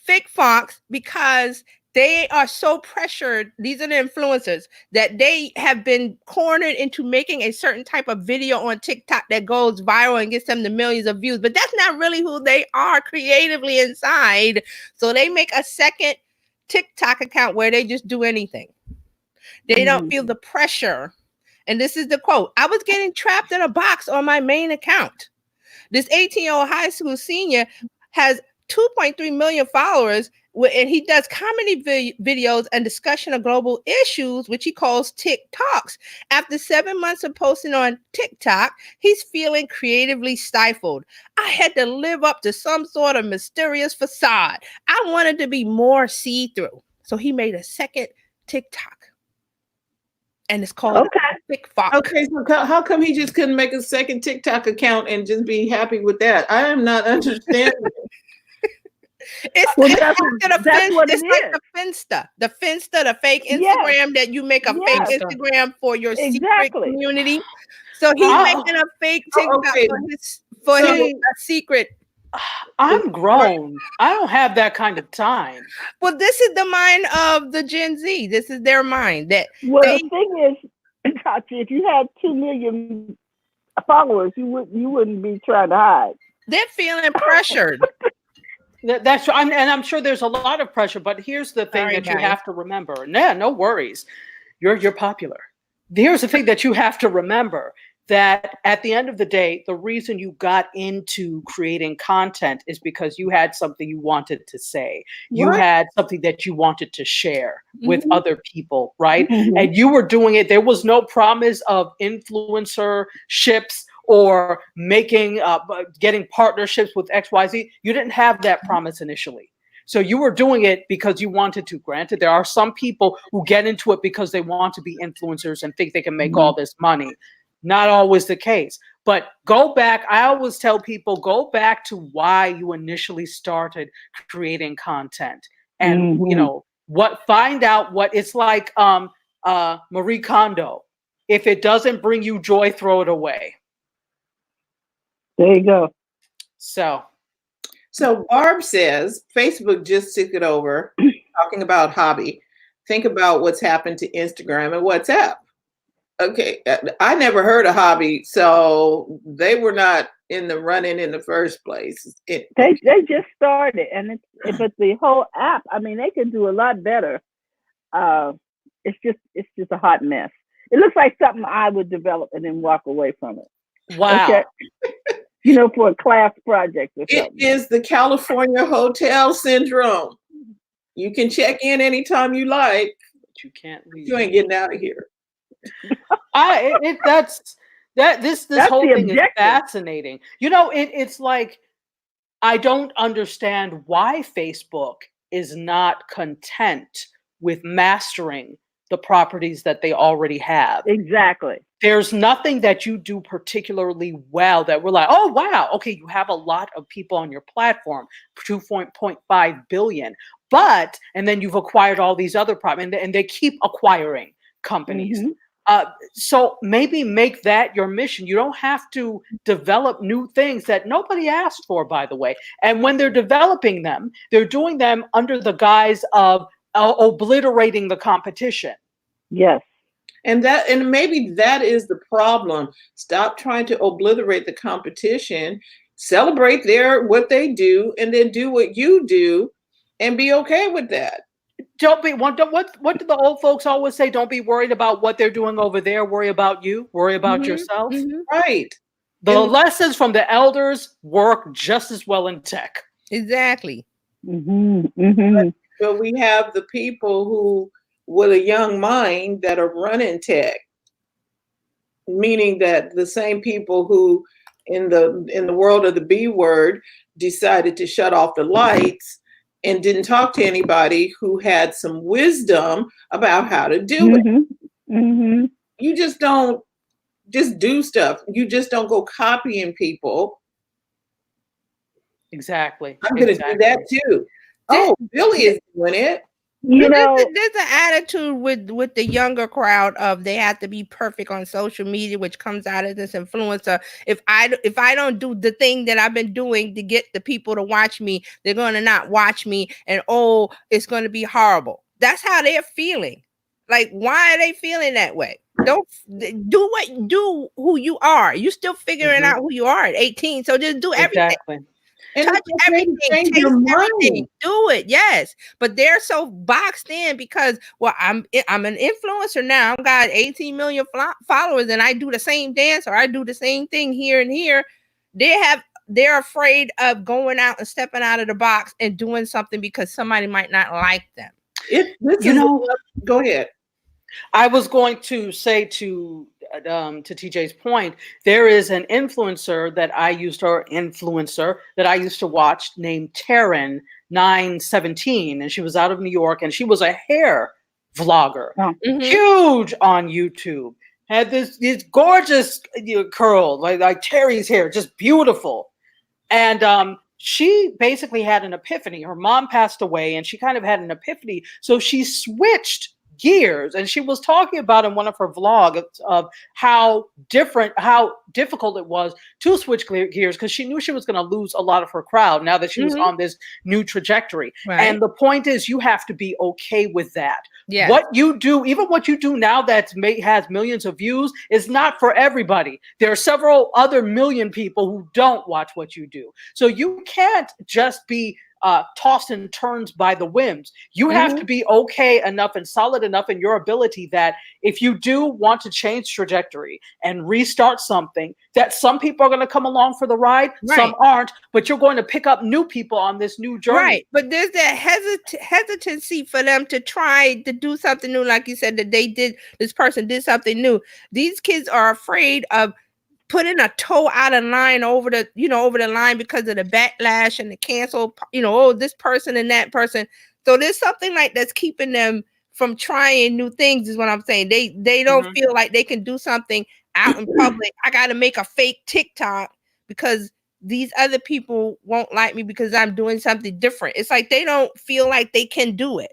FICFOCs because they are so pressured. These are the influencers that they have been cornered into making a certain type of video on TikTok that goes viral and gets them the millions of views. But that's not really who they are creatively inside. So they make a second TikTok account where they just do anything. They don't feel the pressure. And this is the quote. I was getting trapped in a box on my main account. This 18-year-old high school senior has 2.3 million followers, and he does comedy videos and discussion of global issues, which he calls TikToks. After 7 months of posting on TikTok, he's feeling creatively stifled. I had to live up to some sort of mysterious facade. I wanted to be more see-through. So he made a second TikTok. And it's called FICFOC. Okay, so how come he just couldn't make a second TikTok account and just be happy with that? I am not understanding. It's like the Finsta, the fake Instagram that you make a fake Instagram for your secret community. So he's making a fake TikTok for his secret. I'm grown. I don't have that kind of time. Well, this is the mind of the Gen Z. This is their mind. The thing is, Tachi, if you had 2 million followers, you wouldn't be trying to hide. They're feeling pressured. That's and I'm sure there's a lot of pressure. But here's the thing that you have to remember. No worries. You're popular. Here's the thing that you have to remember. That at the end of the day, the reason you got into creating content is because you had something you wanted to say. You had something that you wanted to share with other people, right? And you were doing it. There was no promise of influencerships or making, getting partnerships with XYZ. You didn't have that promise initially. So you were doing it because you wanted to. Granted, there are some people who get into it because they want to be influencers and think they can make all this money. Not always the case, but go back. I always tell people, go back to why you initially started creating content and, you know, find out what it's like. Marie Kondo, if it doesn't bring you joy, throw it away. There you go. So Barb says, Facebook just took it over, talking about hobby. Think about what's happened to Instagram and WhatsApp. Okay, I never heard of hobby, so they were not in the running in the first place. They just started, but the whole app, I mean, they could do a lot better. It's just a hot mess. It looks like something I would develop and then walk away from it. Wow. Okay. You know, for a class project or something. It is the California hotel syndrome. You can check in anytime you like, but you can't leave. You ain't getting out of here. This whole thing is fascinating. You know, it's like I don't understand why Facebook is not content with mastering the properties that they already have. Exactly. There's nothing that you do particularly well that we're like, oh wow, okay, you have a lot of people on your platform, 2.5 billion, and then you've acquired all these other properties, and they keep acquiring companies. So maybe make that your mission. You don't have to develop new things that nobody asked for, by the way. And when they're developing them, they're doing them under the guise of obliterating the competition. Yes. And maybe that is the problem. Stop trying to obliterate the competition, celebrate what they do, and then do what you do and be okay with that. What do the old folks always say? Don't be worried about what they're doing over there. Worry about you. Worry about yourself. Right. The lessons from the elders work just as well in tech. Exactly. But we have the people who with a young mind that are running tech, meaning that the same people who in the world of the B word decided to shut off the lights and didn't talk to anybody who had some wisdom about how to do it. You just don't just do stuff. You just don't go copying people. Exactly. I'm going to do that too. Oh, Billy is doing it. You know, there's an attitude with the younger crowd of they have to be perfect on social media, which comes out of this influencer. If I don't do the thing that I've been doing to get the people to watch me, they're going to not watch me, and oh, it's going to be horrible. That's how they're feeling. Like, why are they feeling that way? Don't do who you are. You still figuring out who you are at 18, so just do everything. Exactly. And touch everything, taste everything, do it, yes. But they're so boxed in because, well, I'm an influencer now. I've got 18 million followers, and I do the same dance or I do the same thing here and here. They're afraid of going out and stepping out of the box and doing something because somebody might not like them. Go ahead. I was going to say to TJ's point, there is an influencer that I used to watch named Taryn 917, and she was out of New York, and she was a hair vlogger, huge on YouTube. Had this gorgeous curl, like Terry's hair, just beautiful, and she basically had an epiphany. Her mom passed away, and she kind of had an epiphany, so she switched gears, and she was talking about in one of her vlogs of how difficult it was to switch gears because she knew she was going to lose a lot of her crowd now that she was on this new trajectory. Right. And the point is, you have to be okay with that. Yeah. What you do, even what you do now that has millions of views, is not for everybody. There are several other million people who don't watch what you do. So you can't just be tossed and turns by the whims. You have to be okay enough and solid enough in your ability that if you do want to change trajectory and restart something, that some people are going to come along for the ride, some aren't, but you're going to pick up new people on this new journey. Right, but there's that hesitancy for them to try to do something new, like you said, that this person did something new. These kids are afraid of putting a toe out of line over the line because of the backlash and the cancel, this person and that person. So there's something like that's keeping them from trying new things, is what I'm saying. They don't feel like they can do something out in public. I got to make a fake TikTok because these other people won't like me because I'm doing something different. It's like they don't feel like they can do it.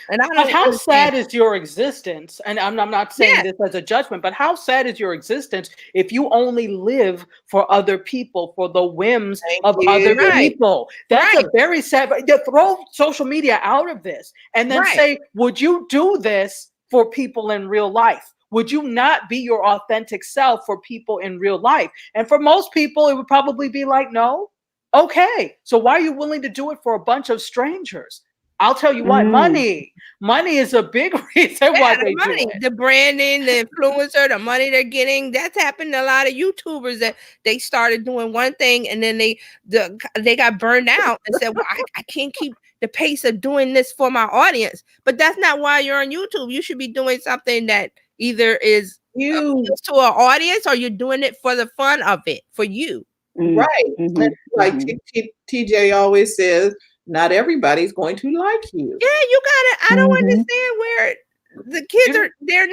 And how sad is your existence? And I'm not saying this as a judgment, but how sad is your existence if you only live for other people, for the whims of other people? That's a very sad. Throw social media out of this and then say, would you do this for people in real life? Would you not be your authentic self for people in real life? And for most people, it would probably be like, no. Okay, so why are you willing to do it for a bunch of strangers? I'll tell you what, money is a big reason why they do it. The branding, the influencer, the money they're getting. That's happened to a lot of YouTubers that they started doing one thing and then they got burned out and said, well, I can't keep the pace of doing this for my audience. But that's not why you're on YouTube. You should be doing something that either is to an audience or you're doing it for the fun of it, for you. Right. Like TJ always says, not everybody's going to like you. Yeah, you got it. I don't understand where the kids they're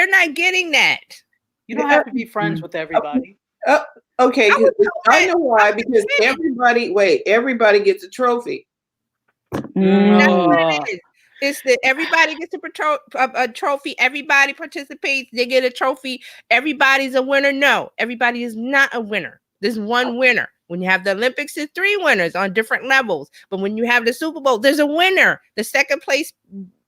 not getting that. You don't have to be friends with everybody. Okay, I know why, because everybody gets a trophy. That's what it is. It's that everybody gets a trophy. Everybody participates. They get a trophy. Everybody's a winner. No, everybody is not a winner. There's one winner. When you have the Olympics, there's 3 winners on different levels. But when you have the Super Bowl, there's a winner. The second place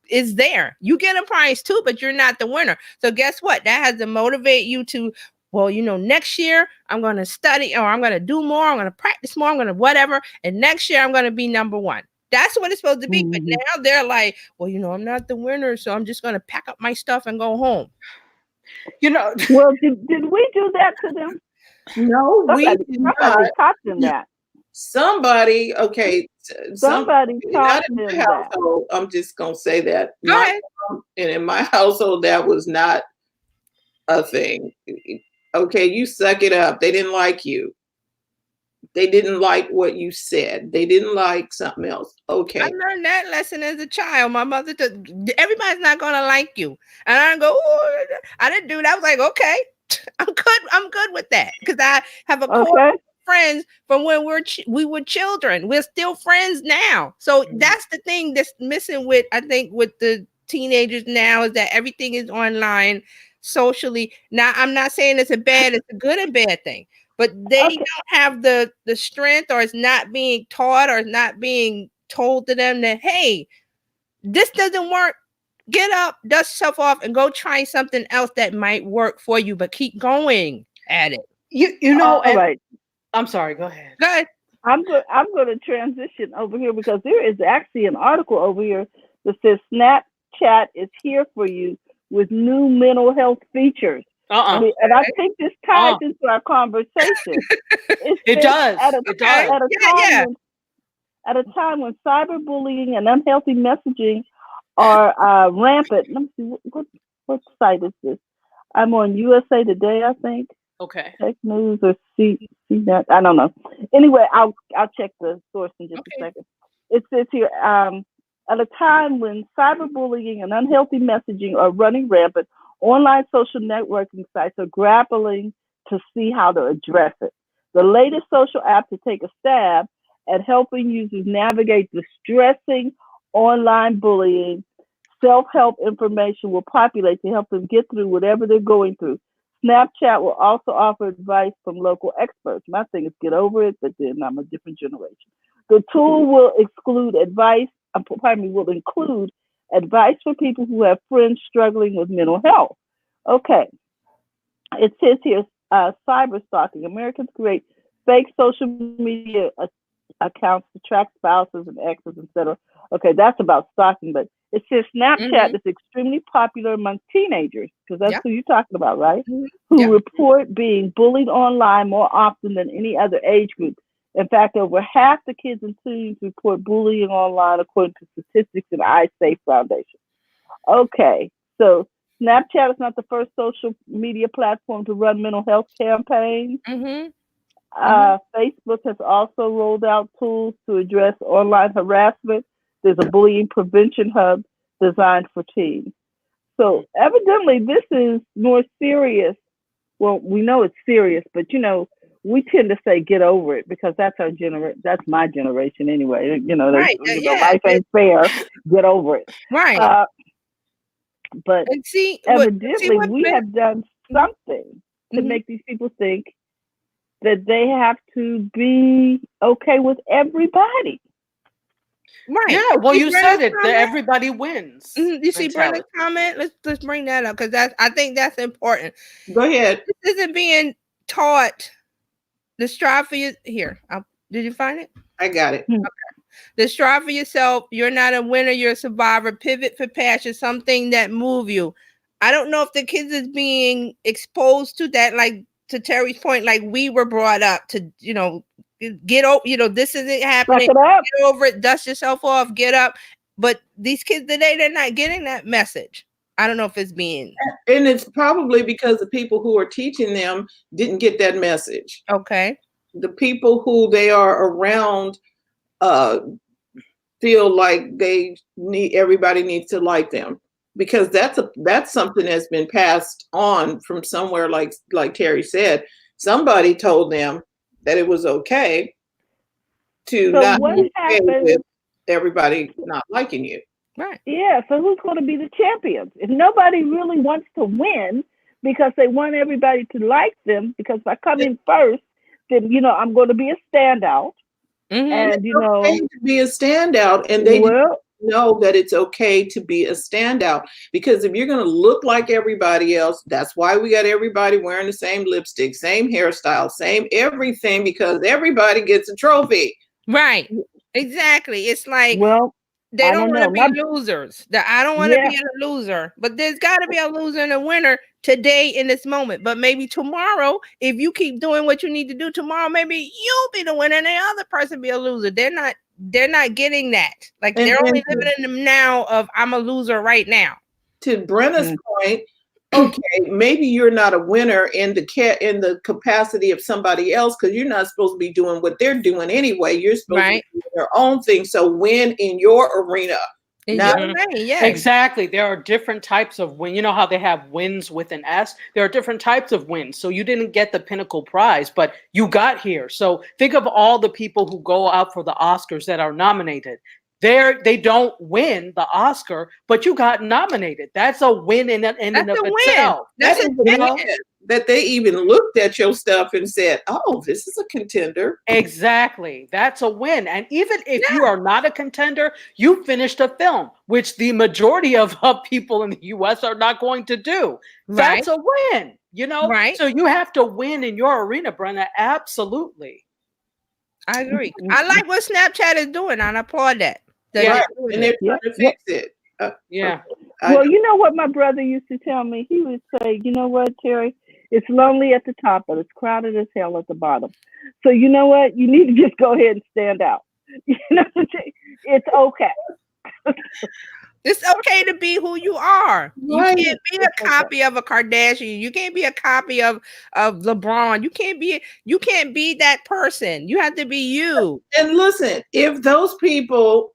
is there. You get a prize too, but you're not the winner. So guess what? That has to motivate you to, well, next year I'm going to study, or I'm going to do more. I'm going to practice more. I'm going to whatever. And next year I'm going to be number 1. That's what it's supposed to be. But now they're like, well, I'm not the winner, so I'm just going to pack up my stuff and go home. Well, did we do that to them? No, we did not. Taught them that. somebody, okay, Somebody not taught in my them that. household. I'm just gonna say that. Go ahead. And in my household, that was not a thing. Okay, you suck it up. They didn't like you. They didn't like what you said. They didn't like something else. Okay. I learned that lesson as a child. My mother said, everybody's not gonna like you. And I go, oh, I didn't do that. I was like, okay, I'm good. I'm good with that. Because I have a core of friends from when we were children. We're still friends now. So that's the thing that's missing with, I think, with the teenagers now, is that everything is online socially. Now, I'm not saying it's a good and bad thing. But they don't have the strength, or it's not being taught, or it's not being told to them that, hey, this doesn't work. Get up, dust yourself off, and go try something else that might work for you, but keep going at it. You know, all right. I'm sorry, go ahead. Go ahead. I'm going to transition over here because there is actually an article over here that says Snapchat is here for you with new mental health features. And I think this ties into our conversation. It does. At a time when cyberbullying and unhealthy messaging are rampant. Let me see, what site is this? I'm on USA Today, I think. Okay. Tech News or see that. I don't know. Anyway, I'll check the source in just a second. It says here, at a time when cyberbullying and unhealthy messaging are running rampant, online social networking sites are grappling to see how to address it. The latest social app to take a stab at helping users navigate distressing online bullying, self-help information will populate to help them get through whatever they're going through. Snapchat will also offer advice from local experts. My thing is get over it, but then I'm a different generation. The tool will include advice for people who have friends struggling with mental health. Okay. It says here, cyber stalking. Americans create fake social media accounts to track spouses and exes, etc. Okay, that's about stalking, but it says Snapchat is extremely popular among teenagers, because that's who you're talking about, right? Who report being bullied online more often than any other age group. In fact, over half the kids and teens report bullying online, according to statistics in iSafe Foundation. Okay, so Snapchat is not the first social media platform to run mental health campaigns. Facebook has also rolled out tools to address online harassment. There's a bullying prevention hub designed for teens. So evidently this is more serious. Well, we know it's serious, but we tend to say get over it because that's our that's my generation anyway. Life ain't fair. Get over it. Right. But evidently we have done something to make these people think that they have to be okay with everybody. Right. Yeah. Well, you said it. That everybody wins. You see Brenda's comment? Let's bring that up because I think that's important. Go ahead. This isn't being taught. The strive for you here. Did you find it? I got it. Okay. The strive for yourself. You're not a winner. You're a survivor. Pivot for passion. Something that move you. I don't know if the kids is being exposed to that, like to Terry's point, like we were brought up to, get over, this isn't happening. Get over it, dust yourself off, get up. But these kids today, they're not getting that message. I don't know if it's being. And it's probably because the people who are teaching them didn't get that message. Okay. The people who they are around feel like everybody needs to like them. Because that's something that's been passed on from somewhere, like Terry said. Somebody told them that it was okay to not be okay with everybody not liking you. Right. Yeah. So who's going to be the champions? If nobody really wants to win because they want everybody to like them, because if I come in first, then I'm going to be a standout. And it's okay to be a standout, and they know that it's okay to be a standout, because if you're going to look like everybody else, that's why we got everybody wearing the same lipstick, same hairstyle, same everything, because everybody gets a trophy. Right. Exactly. It's like, They don't want to know. be losers. I don't want to be a loser, but there's got to be a loser and a winner today in this moment. But maybe tomorrow, if you keep doing what you need to do tomorrow, maybe you'll be the winner and the other person be a loser. They're not getting that. Like they're only living in the now of I'm a loser right now. To Brenna's point, okay, maybe you're not a winner in the capacity of somebody else because you're not supposed to be doing what they're doing anyway. You're supposed to be doing your own thing. So win in your arena. Exactly. There are different types of win. You know how they have wins with an S? There are different types of wins. So you didn't get the pinnacle prize, but you got here. So think of all the people who go out for the Oscars that are nominated. They don't win the Oscar, but you got nominated. That's a win in and of itself. That's a win. That they even looked at your stuff and said, "Oh, this is a contender." Exactly. That's a win. And even if you are not a contender, you finished a film, which the majority of people in the US are not going to do. That's a win, you know? So you have to win in your arena, Brenna. Absolutely. I agree. I like what Snapchat is doing, and I applaud that. And they're trying to fix it. Well, you know what my brother used to tell me? He would say, you know what, Terry? It's lonely at the top, but it's crowded as hell at the bottom. So you know what? You need to just go ahead and stand out. You know, it's okay. It's okay to be who you are. You can't be a copy of a Kardashian. You can't be a copy of LeBron. You can't be that person. You have to be you. And listen, if those people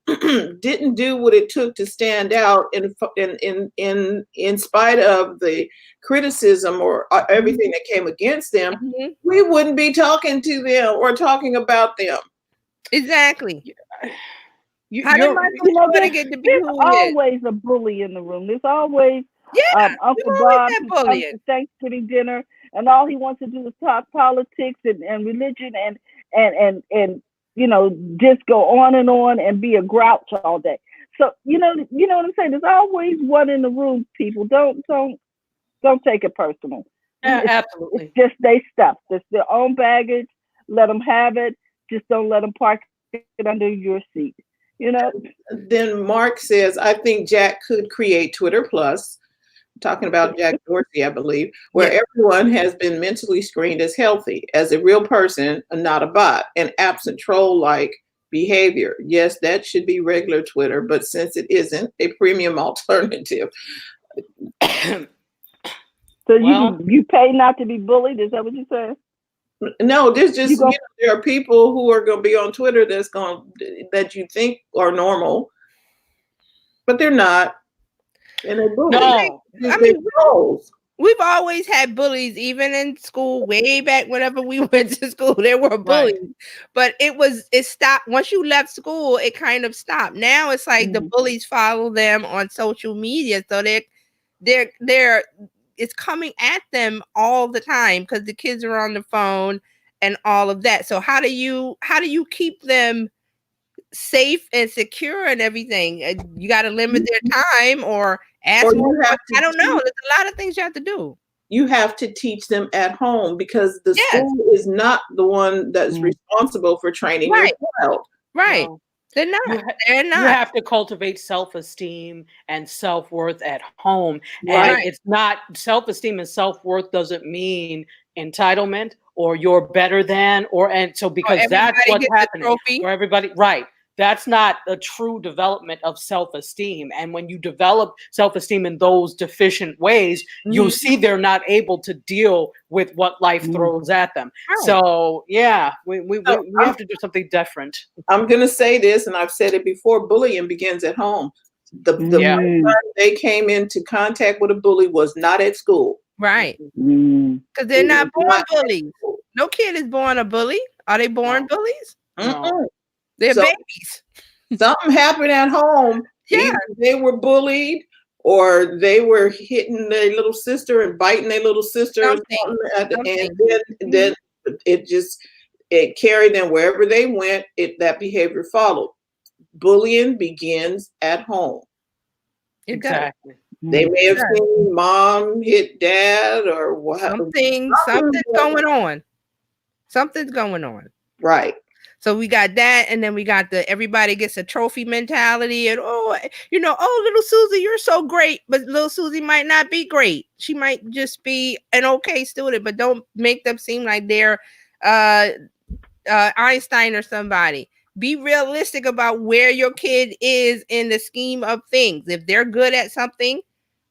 didn't do what it took to stand out in spite of the criticism or everything that came against them, we wouldn't be talking to them or talking about them. Exactly. There's always a bully in the room. There's always Uncle Bob who comes to Thanksgiving dinner, and all he wants to do is talk politics and religion and you know, just go on and be a grouch all day. So you know what I'm saying. There's always one in the room. People don't take it personal. Absolutely. It's just their stuff. It's their own baggage. Let them have it. Just don't let them park it under your seat. You know. Then Mark says, I think Jack could create Twitter Plus, talking about Jack Dorsey, I believe, where everyone has been mentally screened as healthy, as a real person and not a bot, and absent troll-like behavior. Yes, that should be regular Twitter, but since it isn't, a premium alternative. So you pay not to be bullied? Is that what you said? No, there's just there are people who are going to be on Twitter that you think are normal, but they're not. And they're bullies. No, I mean, we've always had bullies, even in school, way back whenever we went to school, there were bullies. But it stopped once you left school. It kind of stopped. Now it's like the bullies follow them on social media, so they're it's coming at them all the time because the kids are on the phone and all of that. So how do you keep them safe and secure and everything? You got to limit their time or ask more. I don't know. There's a lot of things you have to do. You have to teach them at home because the school is not the one that's responsible for training your child. Right. No. They're not. They're not. You have to cultivate self-esteem and self-worth at home. And it's not self-esteem and self-worth doesn't mean entitlement or you're better than because that's what's happening. Or everybody, that's not a true development of self-esteem. And when you develop self-esteem in those deficient ways, you'll see they're not able to deal with what life throws at them. So we have to do something different. I'm going to say this, and I've said it before, bullying begins at home. The time they came into contact with a bully was not at school. Right. Because they're not born bullies. No kid is born a bully. Are they born bullies? No. They're babies. Something happened at home. Either they were bullied or they were hitting their little sister and biting their little sister. And then it carried them wherever they went. That behavior followed. Bullying begins at home. Exactly. They may have seen mom hit dad or what. Something's going on. Something's going on. Right. So we got that, and then we got the everybody gets a trophy mentality, and oh, little Susie, you're so great, but little Susie might not be great. She might just be an okay student, but don't make them seem like they're Einstein or somebody. Be realistic about where your kid is in the scheme of things. If they're good at something,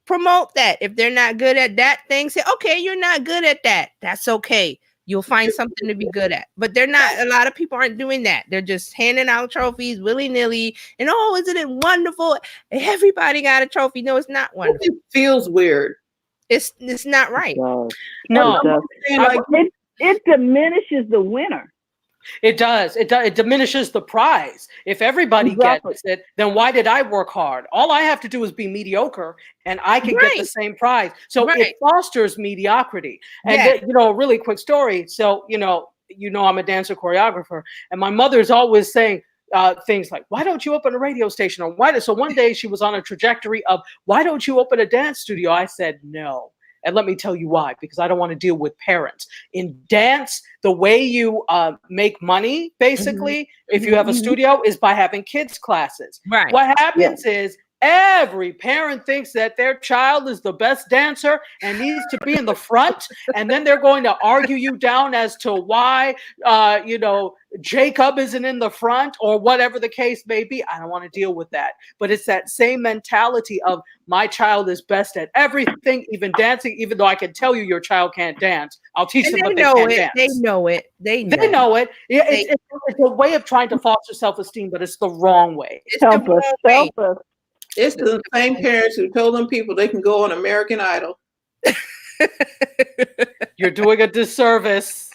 promote that. If they're not good at that thing, say, okay, you're not good at that. That's okay. You'll find something to be good at. But they're not, a lot of people aren't doing that. They're just handing out trophies willy-nilly. And oh, isn't it wonderful? Everybody got a trophy. No, it's not wonderful. It feels weird. It's not right. No. It diminishes the winner. It does. It diminishes the prize. If everybody gets it, then why did I work hard? All I have to do is be mediocre, and I can get the same prize. So it fosters mediocrity. And then, a really quick story. So I'm a dancer choreographer, and my mother's always saying things like, "Why don't you open a radio station?" Or why? So one day she was on a trajectory of, "Why don't you open a dance studio?" I said, "No." And let me tell you why, because I don't want to deal with parents. In dance, the way you make money, basically, if you have a studio, is by having kids' classes. Right. What happens is every parent thinks that their child is the best dancer and needs to be in the front. And then they're going to argue you down as to why, Jacob isn't in the front or whatever the case may be. I don't want to deal with that. But it's that same mentality of my child is best at everything, even dancing, even though I can tell you your child can't dance. I'll teach them, but they can't dance. They know it. They know it. It's a way of trying to foster self-esteem, but it's the wrong way. Help us. It's the same parents who told them people they can go on American Idol. You're doing a disservice.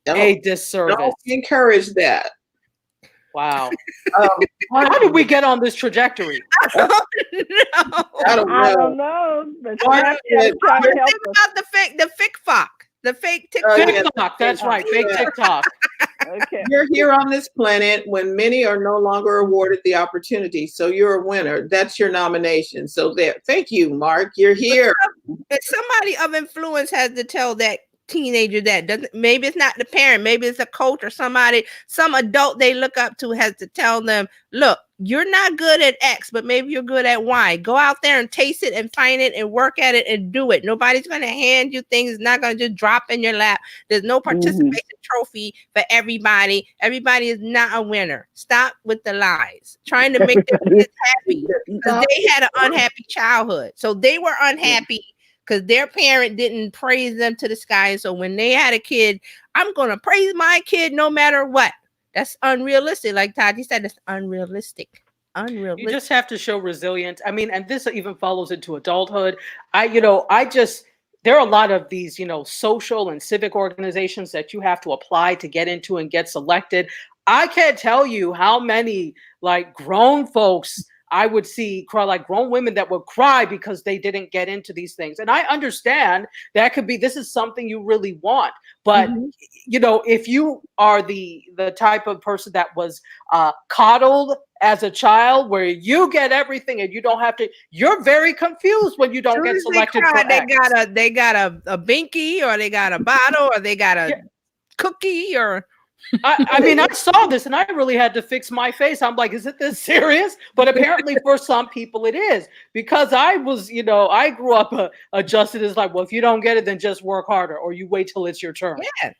A disservice. Don't encourage that. Wow. How did we get on this trajectory? I don't know. I don't know. But about the fake TikTok. That's right. Fake TikTok. Okay. You're here on this planet when many are no longer awarded the opportunity. So you're a winner. That's your nomination. So there. Thank you, Mark. You're here. If somebody of influence has to tell that teenager that, doesn't, maybe it's not the parent, maybe it's a coach or somebody, some adult they look up to has to tell them, look, you're not good at X, but maybe you're good at Y. Go out there and taste it and find it and work at it and do it. Nobody's going to hand you things. It's not going to just drop in your lap. There's no participation trophy for everybody. Everybody is not a winner. Stop with the lies. Trying to make their kids happy because they had an unhappy childhood. So they were unhappy because their parent didn't praise them to the sky. So when they had a kid, I'm going to praise my kid no matter what. That's unrealistic. Like Tati said, it's unrealistic. You just have to show resilience. I mean, and this even follows into adulthood. There are a lot of these, social and civic organizations that you have to apply to get into and get selected. I can't tell you how many grown folks I would see cry, like grown women that would cry because they didn't get into these things. And I understand that this is something you really want. But, if you are the type of person that was coddled as a child where you get everything and you don't have to, you're very confused when you don't get selected for X. They got a binky or they got a bottle or they got a cookie or... I mean, I saw this and I really had to fix my face. I'm like, is it this serious? But apparently for some people it is, because I was, I grew up adjusted as like, well, if you don't get it, then just work harder or you wait till it's your turn. Yeah.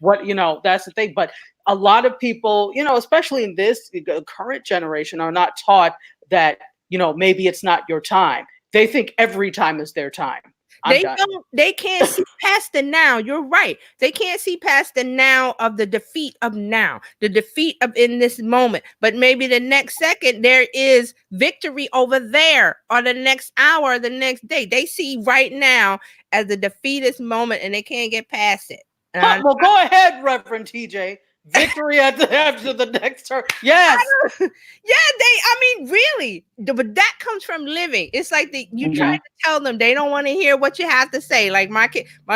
That's the thing. But a lot of people, especially in this current generation, are not taught that, maybe it's not your time. They think every time is their time. They can't see past the now. You're right. They can't see past the now of the defeat of now, the defeat of in this moment. But maybe the next second there is victory over there, or the next hour, or the next day. They see right now as the defeatist moment, and they can't get past it. Well, go ahead, Reverend TJ. Victory after the next turn. Yes. Really. But that comes from living. It's like you try to tell them, they don't want to hear what you have to say. Like my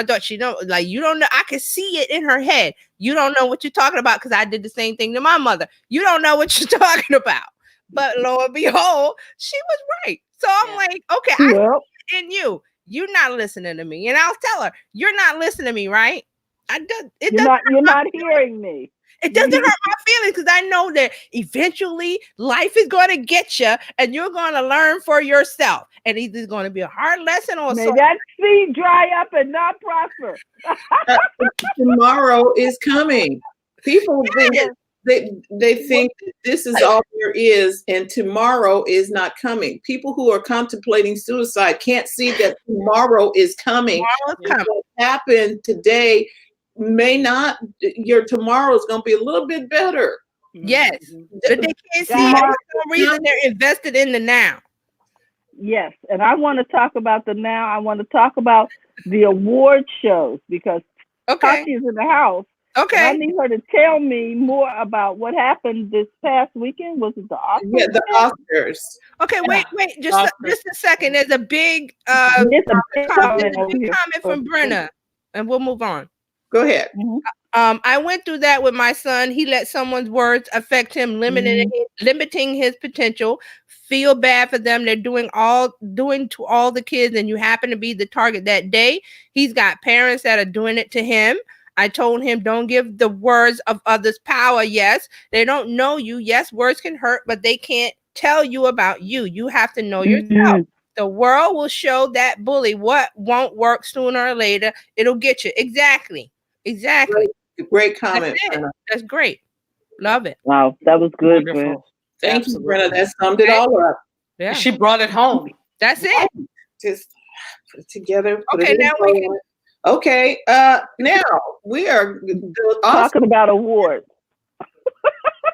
daughter, you don't know. I can see it in her head. You don't know what you're talking about because I did the same thing to my mother. You don't know what you're talking about. But lo and behold, she was right. So I'm like, okay, I see it in you. You're not listening to me. And I'll tell her, you're not listening to me, right? You're not hearing me. It doesn't hurt my feelings because I know that eventually life is going to get you and you're going to learn for yourself. And either it's going to be a hard lesson or May that seed dry up and not prosper. Tomorrow is coming. People think they think this is all there is, and tomorrow is not coming. People who are contemplating suicide can't see that tomorrow is coming. What happened today may not. Your tomorrow is going to be a little bit better. Yes, but they can't see it. For some reason they're invested in the now. Yes, and I want to talk about the now. I want to talk about the award shows because Tati is in the house. Okay. I need her to tell me more about what happened this past weekend. Was it the Oscars? Yeah, the Oscars. Okay, wait, just a second. There's a big comment from Brenna, and we'll move on. Go ahead. I went through that with my son. He let someone's words affect him, limiting his potential. Feel bad for them. They're doing to all the kids, and you happen to be the target that day. He's got parents that are doing it to him. I told him, don't give the words of others power. Yes, they don't know you. Yes, words can hurt, but they can't tell you about you. You have to know yourself. The world will show that bully what won't work sooner or later. It'll get you. Exactly. Great comment. That's great. Love it. Wow, that was good. Thank you, Brenna. That summed it all up. Yeah, she brought it home. That's it. Just put it together. Okay, now we are talking about awards.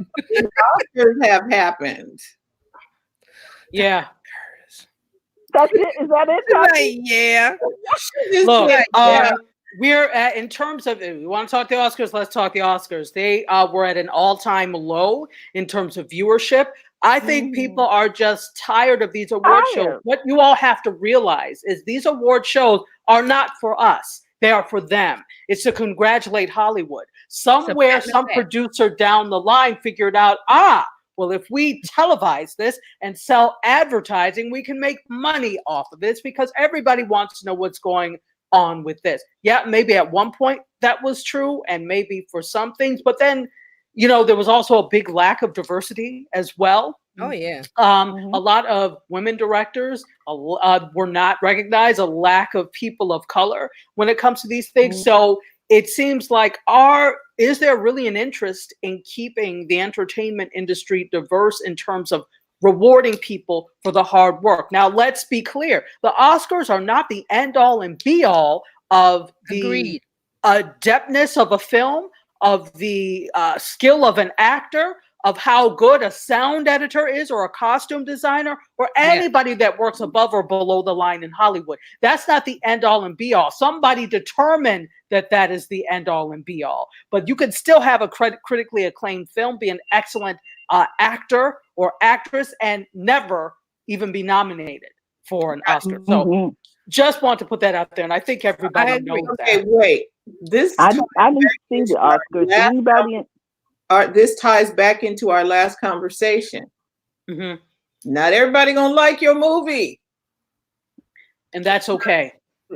The Oscars have happened. Yeah. That's it. Is that it? Yeah. Look, we're at, in terms of, we want to talk the Oscars, let's talk the Oscars. They were at an all-time low in terms of viewership. I think people are just tired of these award shows. What you all have to realize is these award shows are not for us. They are for them. It's to congratulate Hollywood. Somewhere, some producer down the line figured out, well, if we televise this and sell advertising, we can make money off of this because everybody wants to know what's going on with this. Yeah, maybe at one point that was true, and maybe for some things, but then, there was also a big lack of diversity as well. Oh, yeah. A lot of women directors were not recognized, a lack of people of color when it comes to these things. So it seems like is there really an interest in keeping the entertainment industry diverse in terms of rewarding people for the hard work? Now, let's be clear. The Oscars are not the end all and be all of the adeptness of a film, of the skill of an actor, of how good a sound editor is or a costume designer or anybody that works above or below the line in Hollywood. That's not the end all and be all. Somebody determined that is the end all and be all. But you can still have a critically acclaimed film, be an excellent actor or actress, and never even be nominated for an Oscar. So just want to put that out there, and I think everybody knows that. Okay, wait. I didn't see the Oscars. Anybody? This ties back into our last conversation. Not everybody gonna like your movie, and that's okay.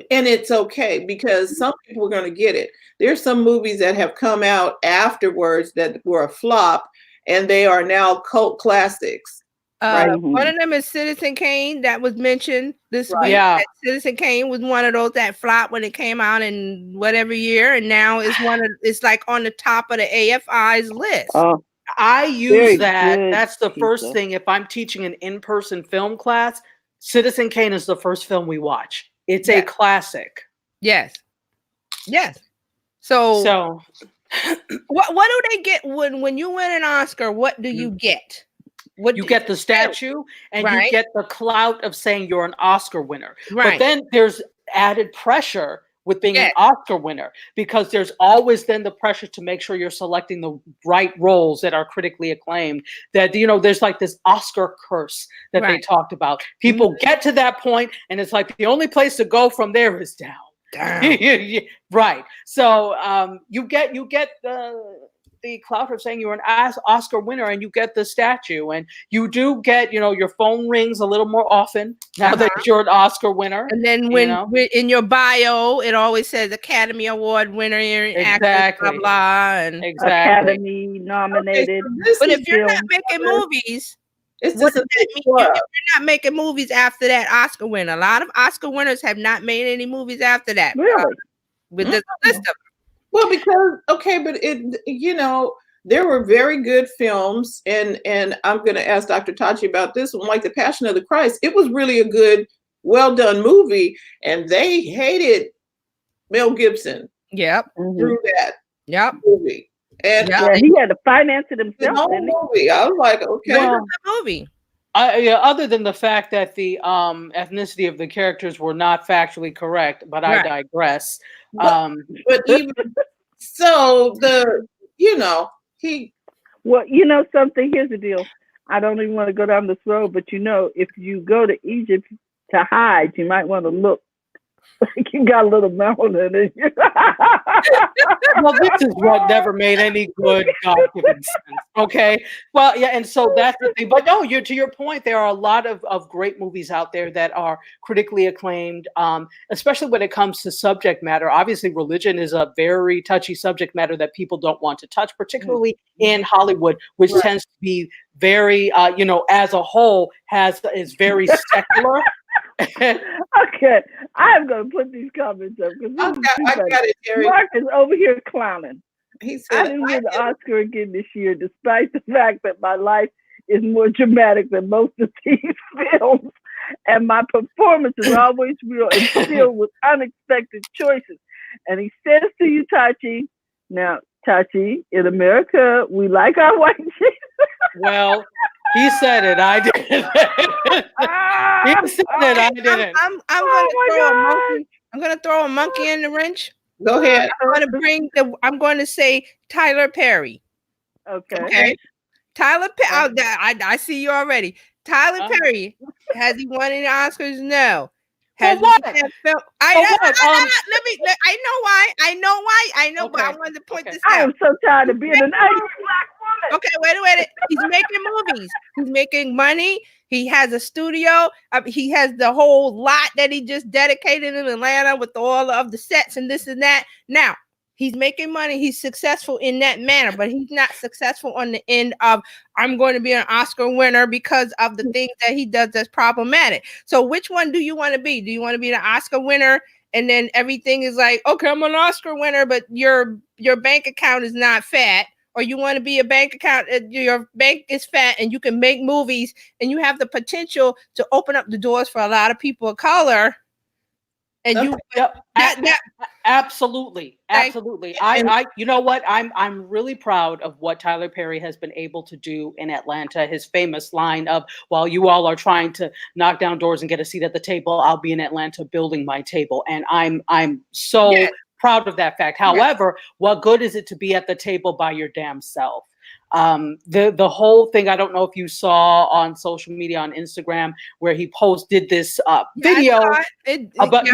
And it's okay because some people are gonna get it. There's some movies that have come out afterwards that were a flop, and they are now cult classics. One of them is Citizen Kane that was mentioned this week. Yeah, Citizen Kane was one of those that flopped when it came out in whatever year, and now it's like on the top of the AFI's list. I use that. That's the first thing. If I'm teaching an in-person film class, Citizen Kane is the first film we watch. It's a classic. Yes. So what do they get when you win an Oscar? What do you get? You get the statue and you get the clout of saying you're an Oscar winner. Right. But then there's added pressure with being an Oscar winner because there's always then the pressure to make sure you're selecting the right roles that are critically acclaimed. That, there's like this Oscar curse that they talked about. People get to that point and it's like the only place to go from there is down. Right. So you get the clout for saying you're an Oscar winner and you get the statue, and you do get, your phone rings a little more often now that you're an Oscar winner. And then when in your bio, it always says Academy Award winner, actress, blah blah, and Academy nominated. Okay, but if you're not making movies, what does that mean? If you're not making movies after that Oscar winner, a lot of Oscar winners have not made any movies after that. Really? With this list of them. Well, because but there were very good films, and I'm going to ask Dr. Tachi about this one, like The Passion of the Christ. It was really a good, well done movie, and they hated Mel Gibson. Yep. Through that. Yep. Movie. And he had to finance it himself. The whole movie. I was like, okay. Well, movie. Other than the fact that the ethnicity of the characters were not factually correct, but I digress. But even so, he. Well, something. Here's the deal. I don't even want to go down this road, but if you go to Egypt to hide, you might want to look like you got a little melanin in you. Well, this is what never made any good God-given sense. Okay. Well, yeah, and so that's the thing. But no, to your point, there are a lot of great movies out there that are critically acclaimed, especially when it comes to subject matter. Obviously, religion is a very touchy subject matter that people don't want to touch, particularly in Hollywood, which tends to be very, as a whole, is very secular. Okay, I'm going to put these comments up because I got it, Jerry. Mark is over here clowning. He said, I didn't win the Oscar again this year, despite the fact that my life is more dramatic than most of these films, and my performance is always real and filled with unexpected choices. And he says to you, Tachi, now, Tachi, in America, we like our white Jesus. Well, he said it. I didn't. He said it. I didn't. I'm gonna throw a monkey in the wrench. Go ahead. I'm going to say Tyler Perry. Okay. Tyler Perry. I see you already. Tyler Perry, has he won any Oscars? No. Has what? I know why. But I wanted to point this out. I am so tired of being an angry black woman. Okay, wait. He's making movies. He's making money. He has a studio. He has the whole lot that he just dedicated in Atlanta with all of the sets and this and that. Now, he's making money. He's successful in that manner, but he's not successful on the end of, I'm going to be an Oscar winner because of the things that he does that's problematic. So which one do you want to be? Do you want to be an Oscar winner and then everything is like, okay, I'm an Oscar winner, but your bank account is not fat? Or you want to be a bank account, your bank is fat and you can make movies and you have the potential to open up the doors for a lot of people of color. And absolutely. I you know what? I'm really proud of what Tyler Perry has been able to do in Atlanta. His famous line of, while you all are trying to knock down doors and get a seat at the table, I'll be in Atlanta building my table. And I'm so proud of that fact. However, what good is it to be at the table by your damn self? The whole thing, I don't know if you saw on social media, on Instagram, where he did this video about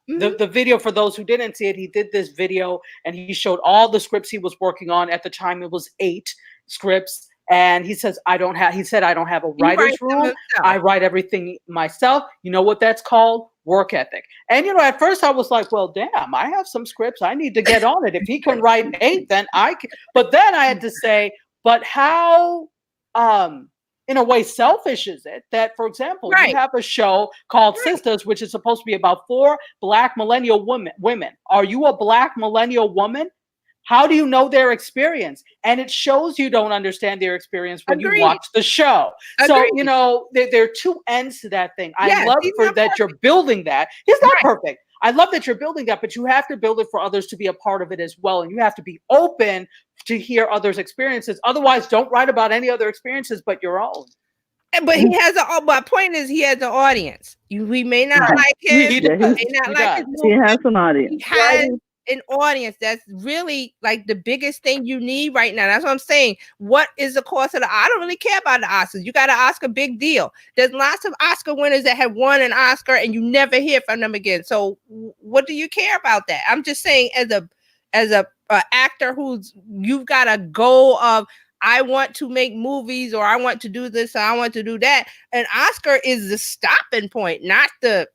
the video. For those who didn't see it, he did this video and he showed all the scripts he was working on. At the time, it was 8 scripts. And he said, I don't have a writer's room. I write everything myself. You know what that's called? Work ethic. And, at first I was like, well, damn, I have some scripts. I need to get on it. If he can write 8, then I can. But then I had to say, but how, in a way, selfish is it that, for example, you have a show called Sisters, which is supposed to be about 4 Black millennial women. Are you a Black millennial woman? How do you know their experience? And it shows you don't understand their experience when you watch the show. So, there are 2 ends to that thing. I love that you're building that. He's not perfect. I love that you're building that, but you have to build it for others to be a part of it as well. And you have to be open to hear others' experiences. Otherwise, don't write about any other experiences but your own. But he has my point is he has an audience. We may not like him. He has an audience. He has an audience that's really like the biggest thing you need right now. That's what I'm saying. What is the cost of I don't really care about the Oscars. You got an Oscar, big deal. There's lots of Oscar winners that have won an Oscar and you never hear from them again. So what do you care about that? I'm just saying as a an actor who's you've got a goal of I want to make movies, or I want to do this, or I want to do that. An Oscar is the stopping point, not the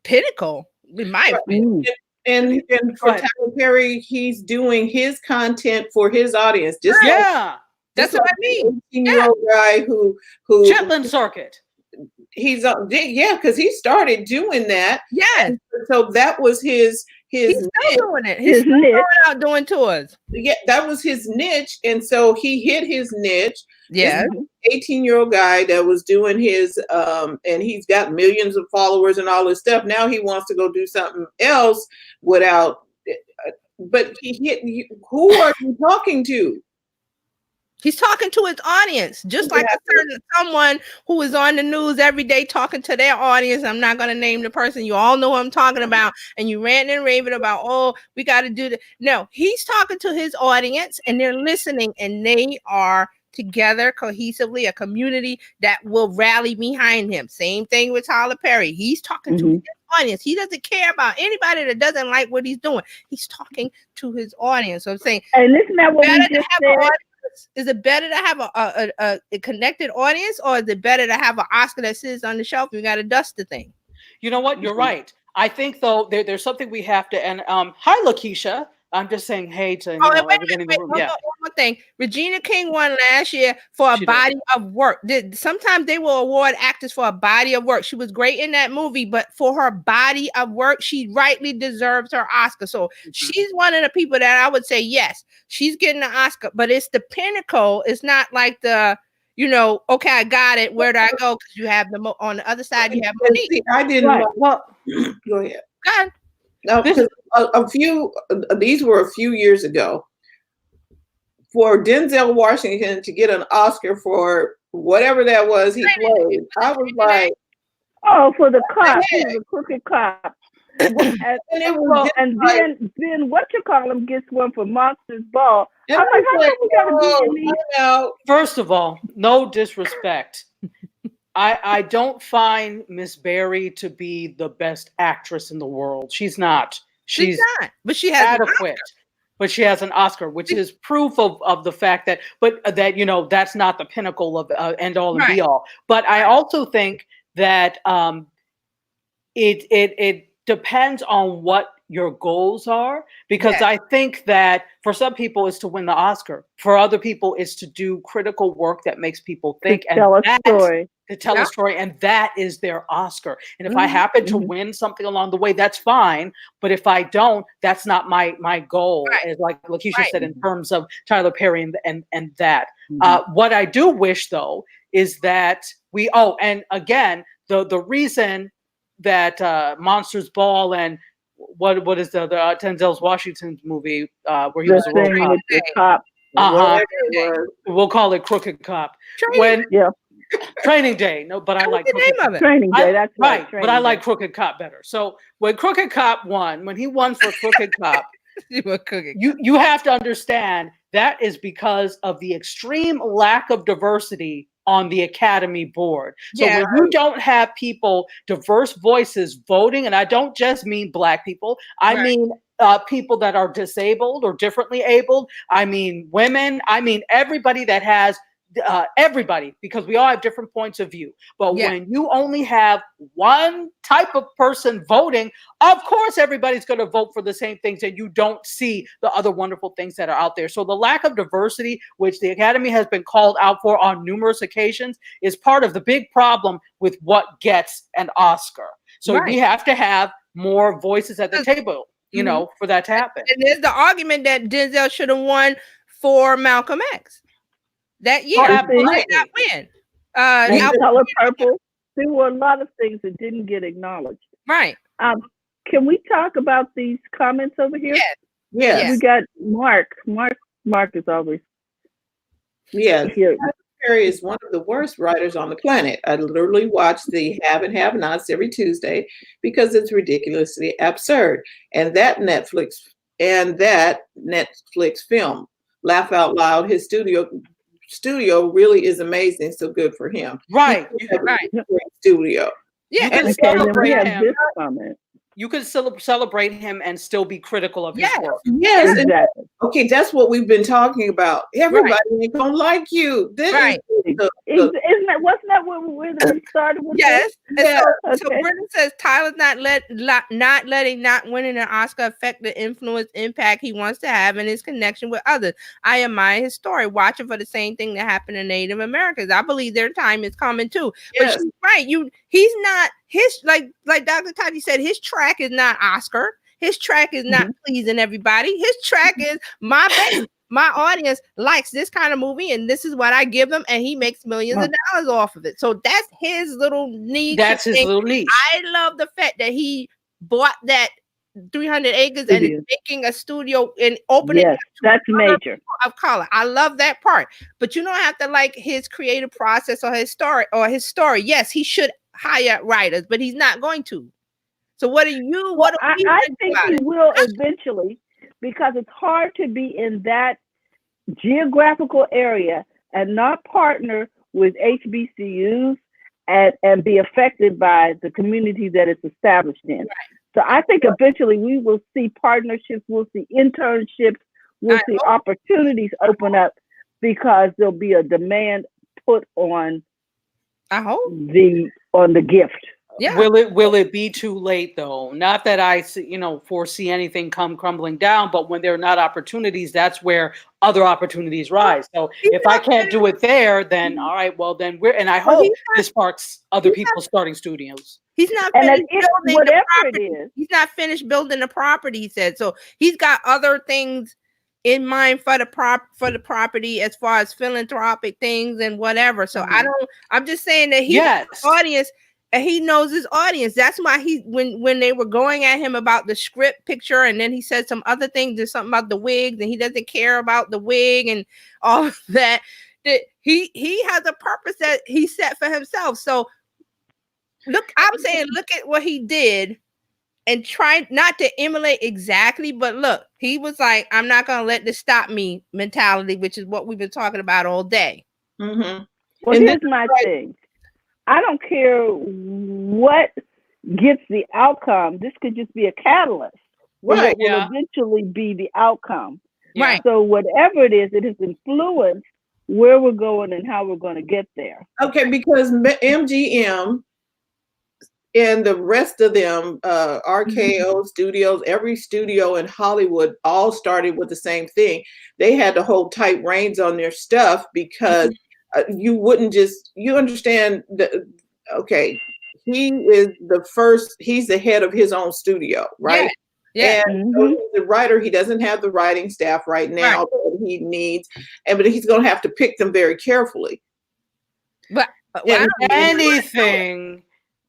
pinnacle, in my opinion. And for Tyler Perry, he's doing his content for his audience. Just that's what I mean. 18-year-old guy who Chitlin Circuit. He's because he started doing that. Yes. And so that was his he's still doing it. He's still going out doing tours. Yeah, that was his niche, and so he hit his niche. Yeah, 18-year-old guy that was doing his and he's got millions of followers and all this stuff. Now he wants to go do something else without. But he hit. Who are you talking to? He's talking to his audience, just like someone who is on the news every day talking to their audience. I'm not going to name the person. You all know who I'm talking about. And you ranting and raving about, oh, we got to do that. No, he's talking to his audience and they're listening, and they are together cohesively, a community that will rally behind him. Same thing with Tyler Perry. He's talking to his audience. He doesn't care about anybody that doesn't like what he's doing. He's talking to his audience. So I'm saying, and isn't that what we just said? Is it better to have a connected audience, or is it better to have an Oscar that sits on the shelf and you got to dust the thing? You know what? You're right. I think though there's something we have to. And hi, Lakeisha. I'm just saying hey to everybody in the room. One more thing. Regina King won last year for a body of work. Sometimes they will award actors for a body of work. She was great in that movie, but for her body of work, she rightly deserves her Oscar. So she's one of the people that I would say, yes, she's getting an Oscar, but it's the pinnacle. It's not like the, okay, I got it. Where do I go? Because you have on the other side, you have Monique. I didn't. Well, go ahead. Go ahead. No, because these were a few years ago. For Denzel Washington to get an Oscar for whatever that was he played, I was like, "Oh, for the cop, the crooked cop." and then what you call him gets one for Monsters Ball. I'm like, how come we gotta be in these? First of all, no disrespect. I don't find Miss Berry to be the best actress in the world. She's not. She's not. But she has adequate. But she has an Oscar, which is proof of the fact that, that's not the pinnacle of end all and be all. But I also think that it depends on what your goals are, because I think that for some people it's to win the Oscar. For other people it's to do critical work that makes people think and tell a story. To tell a story, and that is their Oscar. And if I happen to win something along the way, that's fine. But if I don't, that's not my goal. As like Lakeisha said, in terms of Tyler Perry and that. What I do wish though is that and again, the reason that Monsters Ball and what is the Denzel Washington movie where he was a cop? We'll call it Crooked Cop. Training Day. No, but I like the name of it. Training Day. That's right. But I like Crooked Cop better. So when Crooked Cop won, when he won for Crooked Cop, you have to understand that is because of the extreme lack of diversity on the Academy board. So when you don't have people, diverse voices voting, and I don't just mean Black people, I mean people that are disabled or differently abled, I mean women, I mean everybody that has everybody, because we all have different points of view. But when you only have one type of person voting, of course everybody's going to vote for the same things, and you don't see the other wonderful things that are out there. So the lack of diversity, which the Academy has been called out for on numerous occasions, is part of the big problem with what gets an Oscar. So we have to have more voices at the table, for that to happen. And there's the argument that Denzel should have won for Malcolm X that year. He did not win. Color Purple. There were a lot of things that didn't get acknowledged. Right. Can we talk about these comments over here? Yes. We got Mark. Mark is always here. Perry is one of the worst writers on the planet. I literally watch the Have and Have Nots every Tuesday because it's ridiculously absurd. And that Netflix film, Laugh Out Loud, his studio really is amazing. So good for him. Right. Great studio. Yeah. And we have this comment. You can still celebrate him and still be critical of his work. Yes, exactly. Okay, that's what we've been talking about. Everybody ain't gonna like you. This Right. Isn't that, wasn't that where we started with? Yes. This? And so Okay. Brendan says Tyler's not letting not winning an Oscar affect the influence impact he wants to have in his connection with others. I admire his story, watching for the same thing that happened to Native Americans. I believe their time is coming too. Yes. But she's right. He's not his like Dr. Tati said, his track is not Oscar. His track is not pleasing everybody. His track is my base. My audience likes this kind of movie, and this is what I give them, and he makes millions of dollars off of it. So that's his little niche. That's his little niche. I love the fact that he bought that 300 acres and is making a studio and opening. Yes, that's major. Of color. I love that part. But you don't have to like his creative process or his story. Yes, he should hire writers, but he's not going to. So what do you? What do I think he will eventually, because it's hard to be in that geographical area and not partner with HBCUs and be affected by the community that it's established in. Right. So I think eventually we will see partnerships, we'll see internships, we'll see opportunities open up because there'll be a demand put on the gift. Yeah. Will it be too late though? Not that I foresee anything come crumbling down, but when there are not opportunities, that's where other opportunities rise. So if I can't do it there, then all right, well then I hope this sparks other people starting studios. He's not finished building whatever it is. He's not finished building the property, he said. So he's got other things in mind for the property as far as philanthropic things and whatever. So I'm just saying that he's audience. And he knows his audience. That's why when they were going at him about the script picture, and then he said some other things, there's something about the wigs, and he doesn't care about the wig and all of that. That he has a purpose that he set for himself. So look at what he did and try not to emulate exactly, but look, he was like, I'm not gonna let this stop me mentality, which is what we've been talking about all day. Mm-hmm. Well, here's my thing. I don't care what gets the outcome. This could just be a catalyst. Right. It will eventually be the outcome. Right. So whatever it is, it has influenced where we're going and how we're going to get there. Okay, because MGM and the rest of them, RKO Studios, every studio in Hollywood all started with the same thing. They had to hold tight reins on their stuff because you wouldn't just, you understand he is he's the head of his own studio, right? Yeah. And so he's the writer, he doesn't have the writing staff right now that he needs, but he's going to have to pick them very carefully. But anything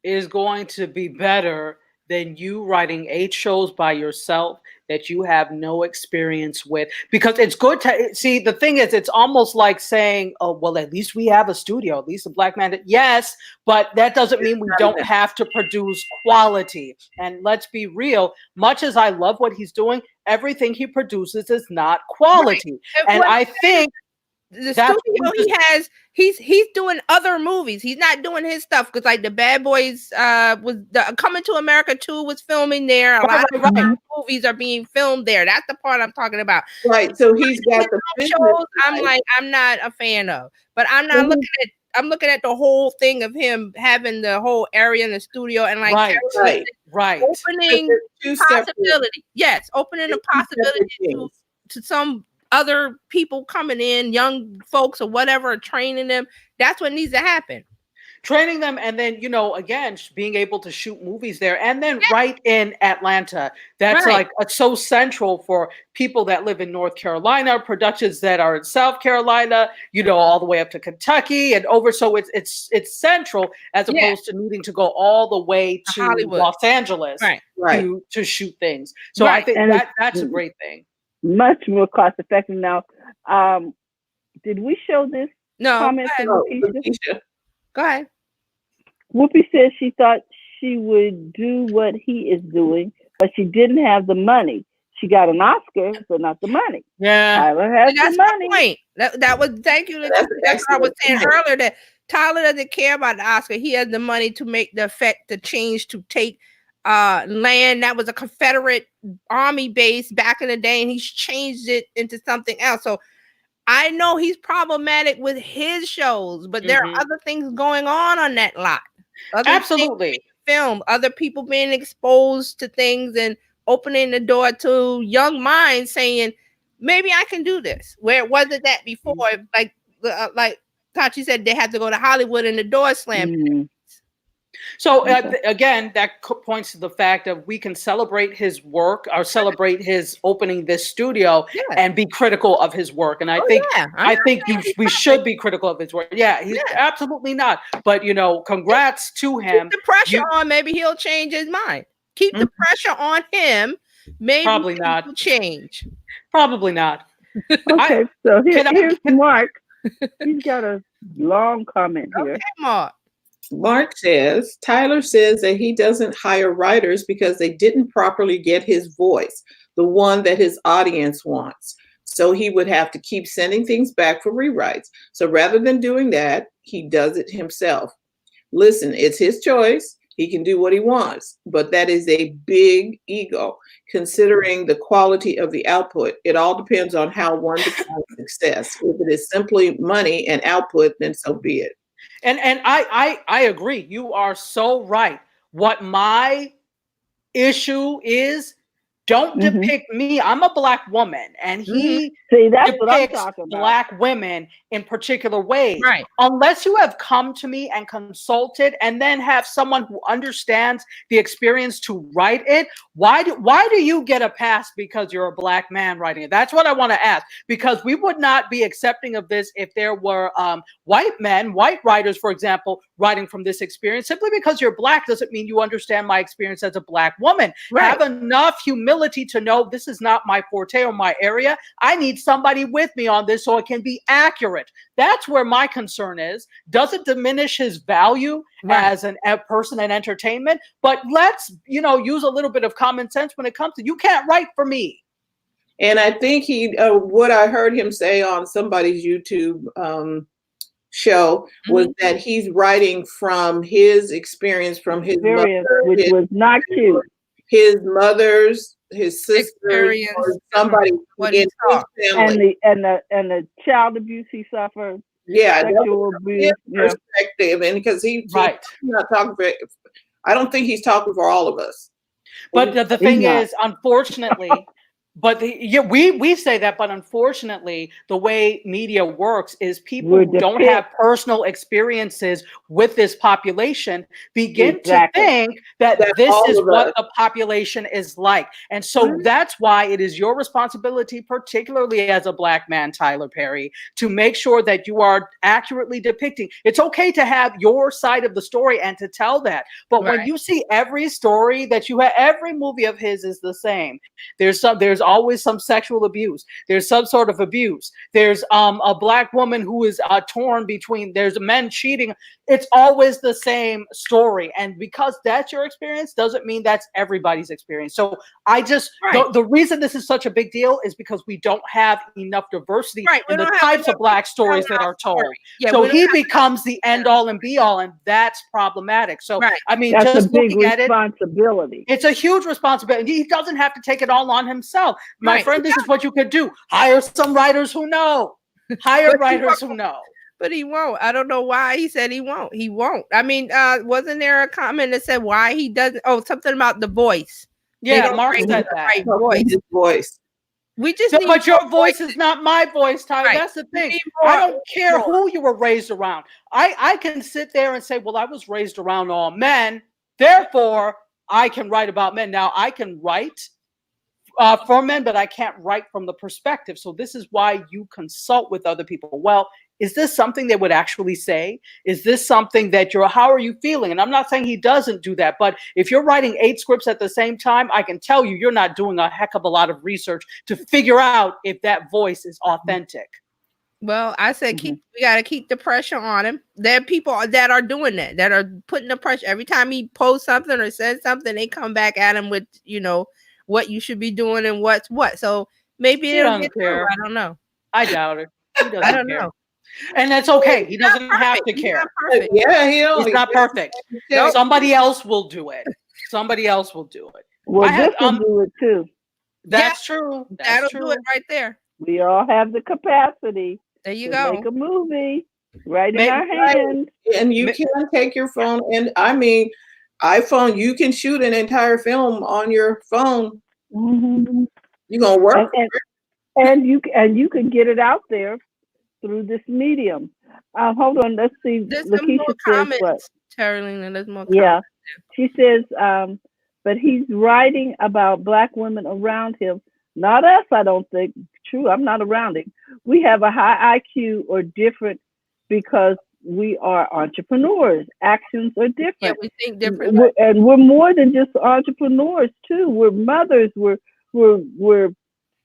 is going to be better than you writing 8 shows by yourself that you have no experience with, because it's good to see. The thing is, it's almost like saying, oh, well, at least we have a studio, at least a black man. Yes, but that doesn't mean we don't have to produce quality. And let's be real, much as I love what he's doing, everything he produces is not quality. Right. And I think the studio he has, he's doing other movies. He's not doing his stuff because like the Bad Boys was Coming to America 2 was filming there. A lot of movies are being filmed there. That's the part I'm talking about. Right. So he's got the shows. I'm not a fan of, but I'm not I'm looking at the whole thing of him having the whole area in the studio and like opening possibility. Yes, opening a possibility to some other people coming in, young folks or whatever, training them. That's what needs to happen. Training them, and then again, being able to shoot movies there, and then right in Atlanta. That's like so central for people that live in North Carolina, productions that are in South Carolina, all the way up to Kentucky and over. So it's central as opposed to needing to go all the way to Hollywood, Los Angeles, to shoot things. So I think that's a great thing. Much more cost effective. Now, did we show this? No. Comment from Whoopi? Go ahead. Whoopi said she thought she would do what he is doing, but she didn't have the money. She got an Oscar, but not the money. Yeah, Tyler has the money. Point. That was thank you. That's what I was saying earlier. That Tyler doesn't care about the Oscar. He has the money to make the effect, the change, to take land that was a Confederate army base back in the day, and he's changed it into something else. So I know he's problematic with his shows, but there are other things going on that lot. Absolutely. Film, other people being exposed to things and opening the door to young minds saying, maybe I can do this. Where it wasn't that before. Like Tachi said, they had to go to Hollywood and the door slammed. So again, that points to the fact of we can celebrate his work or celebrate his opening this studio and be critical of his work. And I think we should be critical of his work. Yeah, he's absolutely not. But congrats to him. Keep the pressure on, maybe he'll change his mind. Keep the pressure on him. Maybe probably not will change. Probably not. Okay, so here's Mark. He's got a long comment here. Okay, Mark. Mark says, Tyler says that he doesn't hire writers because they didn't properly get his voice, the one that his audience wants. So he would have to keep sending things back for rewrites. So rather than doing that, he does it himself. Listen, it's his choice. He can do what he wants, but that is a big ego. Considering the quality of the output, it all depends on how one defines success. If it is simply money and output, then so be it. And I agree. You are so right. What my issue is, don't depict me. I'm a Black woman, and he depicts Black women in particular ways. Right. Unless you have come to me and consulted and then have someone who understands the experience to write it, why do you get a pass because you're a Black man writing it? That's what I want to ask, because we would not be accepting of this if there were white writers, for example, writing from this experience. Simply because you're Black doesn't mean you understand my experience as a Black woman. Right. Have enough humility to know this is not my forte or my area. I need somebody with me on this so it can be accurate. That's where my concern is. Doesn't diminish his value as a person in entertainment, but let's use a little bit of common sense when it comes to, you can't write for me. And I think what I heard him say on somebody's YouTube show was that he's writing from his experience, from his mother, which was not cute. His mother's, his sister, or somebody in his family, and the child abuse he suffered. Yeah, sexual abuse. Perspective, and because he's not talking for. I don't think he's talking for all of us. But the thing is, unfortunately. But we say that, but unfortunately, the way media works is people who don't have personal experiences with this population begin to think that this is what the population is like. And so that's why it is your responsibility, particularly as a Black man, Tyler Perry, to make sure that you are accurately depicting. It's okay to have your side of the story and to tell that. But when you see every story that you have, every movie of his is the same. There's always some sexual abuse. There's some sort of abuse. There's a Black woman who is torn between, there's men cheating. It's always the same story. And because that's your experience doesn't mean that's everybody's experience. So I just, the reason this is such a big deal is because we don't have enough diversity in the types of Black stories that are told. So he becomes the end all and be all, and that's problematic. So, I mean, that's just a big looking at responsibility. It's a huge responsibility. He doesn't have to take it all on himself. My friend, this is what you could do. Hire some writers who know. Hire writers who know. But he won't. I don't know why he said he won't. He won't. I mean, wasn't there a comment that said why he doesn't? Oh, something about the voice. Yeah, Mark said that. Right voice. We just but your voice is not my voice, Tyler. That's the thing. I don't care who you were raised around. I can sit there and say, well, I was raised around all men. Therefore, I can write about men. Now, I can write for men, but I can't write from the perspective. So this is why you consult with other people. Well, is this something they would actually say? Is this something that how are you feeling? And I'm not saying he doesn't do that, but if you're writing 8 scripts at the same time, I can tell you're not doing a heck of a lot of research to figure out if that voice is authentic. Well, I said we got to keep the pressure on him. There are people that are doing that are putting the pressure. Every time he posts something or says something, they come back at him with, what you should be doing and what's what. So maybe it'll get through. I don't know. I doubt it. He doesn't I don't care. know. And that's okay. He doesn't have to care. Yeah, he's not perfect. Somebody else will do it. somebody else will do it. Well, this will do it too. That's true. That'll do it right there. We all have the capacity. There you to go. Make a movie right in our hands. And you can take your phone, and I mean, iPhone, you can shoot an entire film on your phone. Mm-hmm. You're gonna work, and you can get it out there through this medium. Hold on, let's see. There's some more comments, Terralina. There's more comments. Yeah, she says, but he's writing about Black women around him, not us. I don't think. True, I'm not around him. We have a high IQ or different because we are entrepreneurs. Actions are different. Yeah, we think differently. And we're more than just entrepreneurs too. We're mothers. We're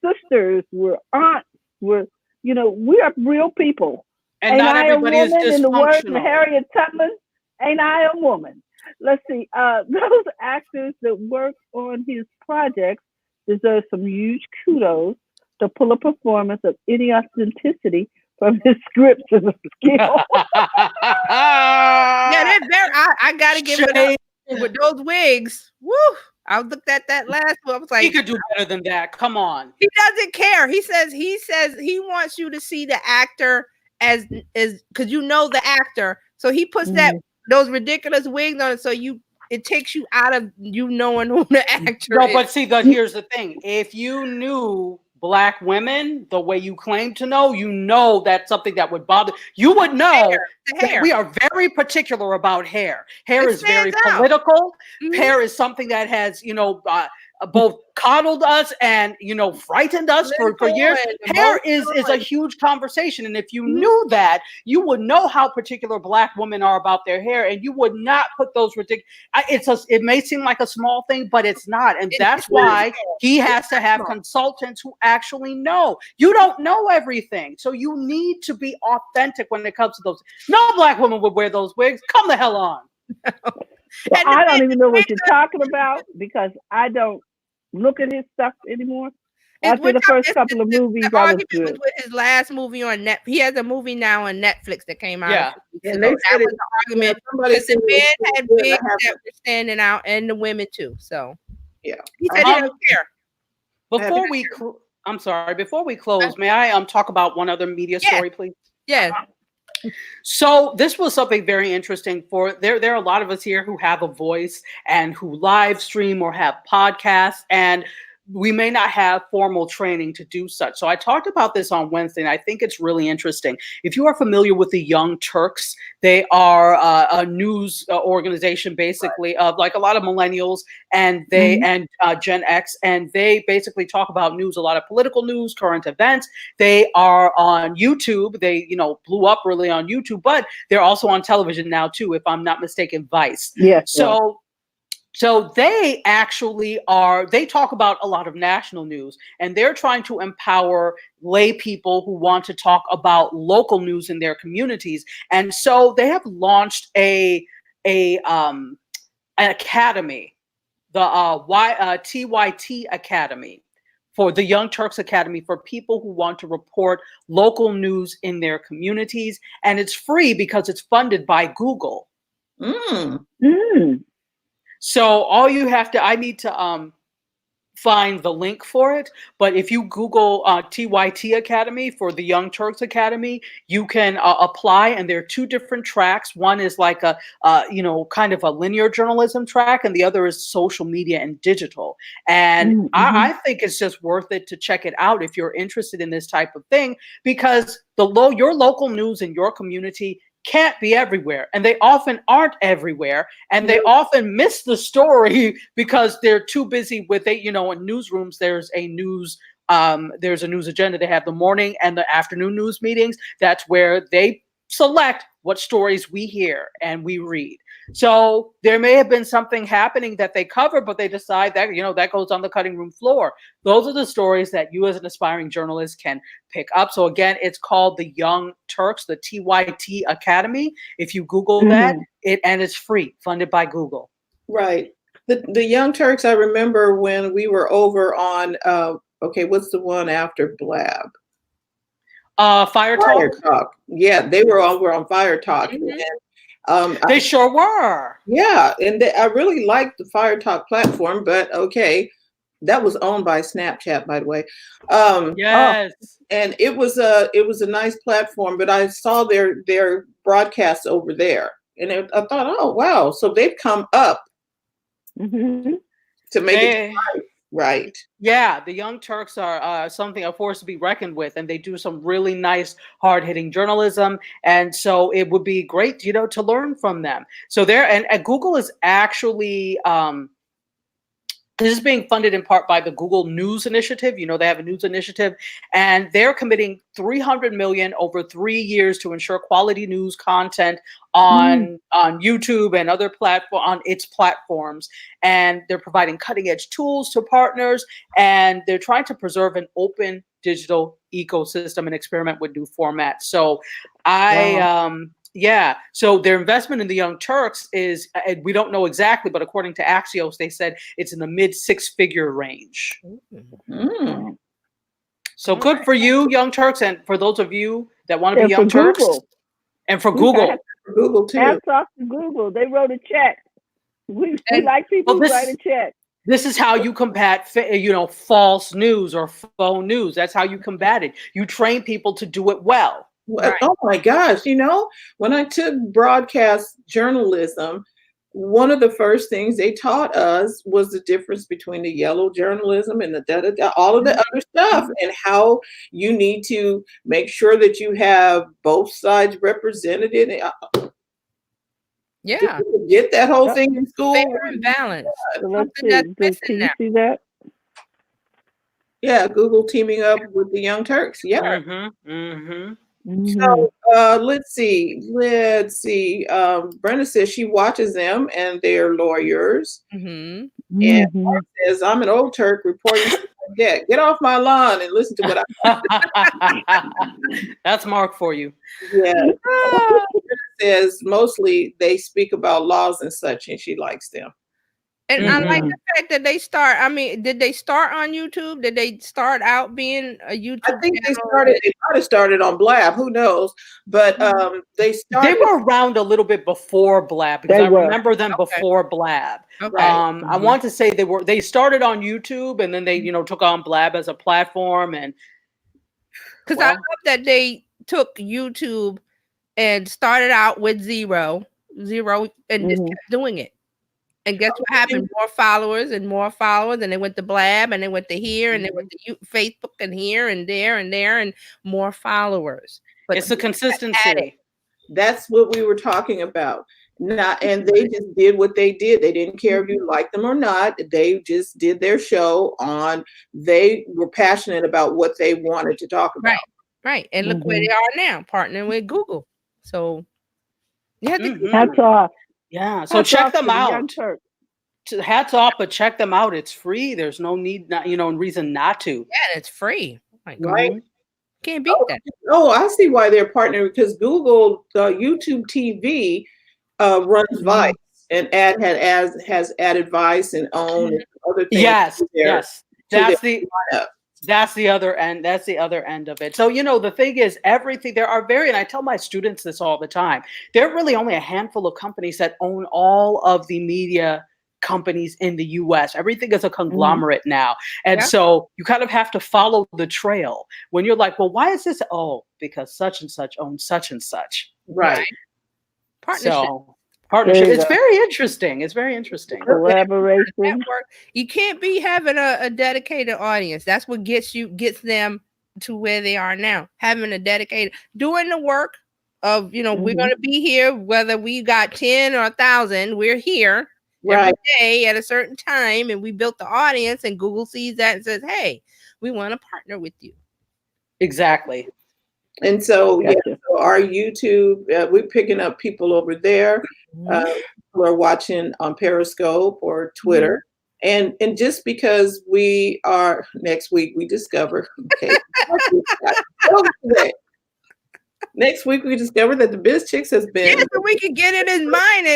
sisters. We're aunts. We are real people. And not everybody is dysfunctional. In the words of Harriet Tubman, ain't I a woman? Let's see. Those actors that work on his projects deserve some huge kudos to pull a performance of any authenticity from his scripts and skill. Yeah, they're very. I gotta give it up with those wigs. Woo! I looked at that last one. I was like, he could do better than that. Come on. He doesn't care. He says he wants you to see the actor as because the actor. So he puts those ridiculous wigs on it. So it takes you out of knowing who the actor is. But see, here's the thing. If you knew Black women the way you claim to know, that's something that would bother you. Would know that we are very particular about hair. Hair is very political. Hair is something that has both coddled us and frightened us for years. Hair is a huge conversation, and if you knew that, you would know how particular Black women are about their hair, and you would not put those ridiculous. It may seem like a small thing, but it's not, and that's why he has to have consultants who actually know. You don't know everything, so you need to be authentic when it comes to those. No Black woman would wear those wigs. Come the hell on. Well, I don't even know what you're talking about because I don't look at his stuff anymore. After the first couple of movies, I was good. With his last movie on Netflix, he has a movie now on Netflix that came out. Yeah, and that was the argument. Because the men had wigs that were standing out, and the women too. So yeah, he said he don't care. Before we close, may I talk about one other media story, please? Yes. So this was something very interesting there are a lot of us here who have a voice and who live stream or have podcasts, and we may not have formal training to do such. So I talked about this on Wednesday, and I think it's really interesting. If you are familiar with the Young Turks, they are a news organization, basically, of like a lot of millennials and Gen X, and they basically talk about news, a lot of political news, current events. They are on YouTube. They, blew up really on YouTube, but they're also on television now too, if I'm not mistaken, Vice. Yes. So they actually they talk about a lot of national news, and they're trying to empower lay people who want to talk about local news in their communities. And so they have launched an academy, the TYT Academy, for the Young Turks Academy, for people who want to report local news in their communities. And it's free because it's funded by Google. So all you have to, I need to find the link for it, but if you Google TYT Academy for the Young Turks Academy, you can apply, and there are two different tracks. One is like a, kind of a linear journalism track, and the other is social media and digital. And I think it's just worth it to check it out if you're interested in this type of thing, because your local news in your community can't be everywhere, and they often aren't everywhere, and they often miss the story because they're too busy with it. In newsrooms, there's a news agenda. They have the morning and the afternoon news meetings. That's where they select what stories we hear and we read. So there may have been something happening that they cover, but they decide that, that goes on the cutting room floor. Those are the stories that you as an aspiring journalist can pick up. So again, it's called the Young Turks, the TYT Academy. If you Google that, and it's free, funded by Google. Right. The Young Turks, I remember when we were over on, what's the one after Blab? Fire Talk. Yeah, they were over on Fire Talk. They sure were. Yeah, and I really liked the Fire Talk platform, but okay, that was owned by Snapchat, by the way. Yes. And it was a nice platform, but I saw their broadcasts over there, and I thought, oh wow, so they've come up to make it right. Yeah, the Young Turks are something, a force to be reckoned with, and they do some really nice, hard-hitting journalism. And so it would be great, to learn from them. So and Google is actually this is being funded in part by the Google News Initiative. They have a news initiative, and they're committing $300 million over 3 years to ensure quality news content on YouTube and other on its platforms. And they're providing cutting edge tools to partners, and they're trying to preserve an open digital ecosystem and experiment with new formats. So so their investment in the Young Turks is, we don't know exactly, but according to Axios, they said it's in the mid 6-figure range. So good for you, Young Turks, and for those of you that want to be Young Turks. Google. And for Google. Google too. Hats off to Google. They wrote a check. We like people who write a check. This is how you combat, false news or faux news. That's how you combat it. You train people to do it well. Right. Oh my gosh. When I took broadcast journalism, one of the first things they taught us was the difference between the yellow journalism and the all of the other stuff, and how you need to make sure that you have both sides represented. Yeah. Did you get that whole thing in school? Fair and balanced. So let's see. Can you see that? Yeah, Google teaming up with the Young Turks. Yeah. So let's see. Brenda says she watches them and they're lawyers. And Mark says, I'm an old Turk reporting to my deck. Get off my lawn and listen to what I That's Mark for you. Yeah. Brenda says mostly they speak about laws and such, and she likes them. And I like the fact that they start. I mean, did they start on YouTube? Did they start out being a YouTube? I think they might have started on Blab. Who knows? But they were around a little bit before Blab, because I remember them before Blab. Okay. I want to say they started on YouTube, and then they took on Blab as a platform. And because I love that they took YouTube and started out with zero, and just kept doing it. And guess what happened? More followers, and they went to Blab, and they went to here, and they went to Facebook, and here, and there, and more followers. But it's the consistency. That's what we were talking about. And they just did what they did. They didn't care if you liked them or not. They just did their show on. They were passionate about what they wanted to talk about. Right. And look where they are now, partnering with Google. So you have to hats off. Yeah, so check them out. Hats off, but check them out. It's free. There's no need, reason not to. Yeah, it's free. Right? Can't beat that. Oh, I see why they're partnering, because Google, YouTube TV runs Vice, and has added Vice and OWN and other things. Yes. That's the other end. That's the other end of it. So, the thing is, everything, and I tell my students this all the time, there are really only a handful of companies that own all of the media companies in the US. Everything is a conglomerate now. And so you kind of have to follow the trail. When you're like, well, why is this? Oh, because such and such owns such and such. Right. Partnership. Partnership. It's very interesting. Collaboration. You can't be having a dedicated audience. That's what gets them to where they are now. Having a dedicated, doing the work of, we're going to be here, whether we got 10 or 1,000, we're here every day at a certain time, and we built the audience, and Google sees that and says, hey, we want to partner with you. Exactly. And so, so our YouTube, we're picking up people over there who are watching on Periscope or Twitter. And just because we are, next week we discover, okay. Next week we discovered that the Biz Chicks has been. Yeah, so we can get it in mind,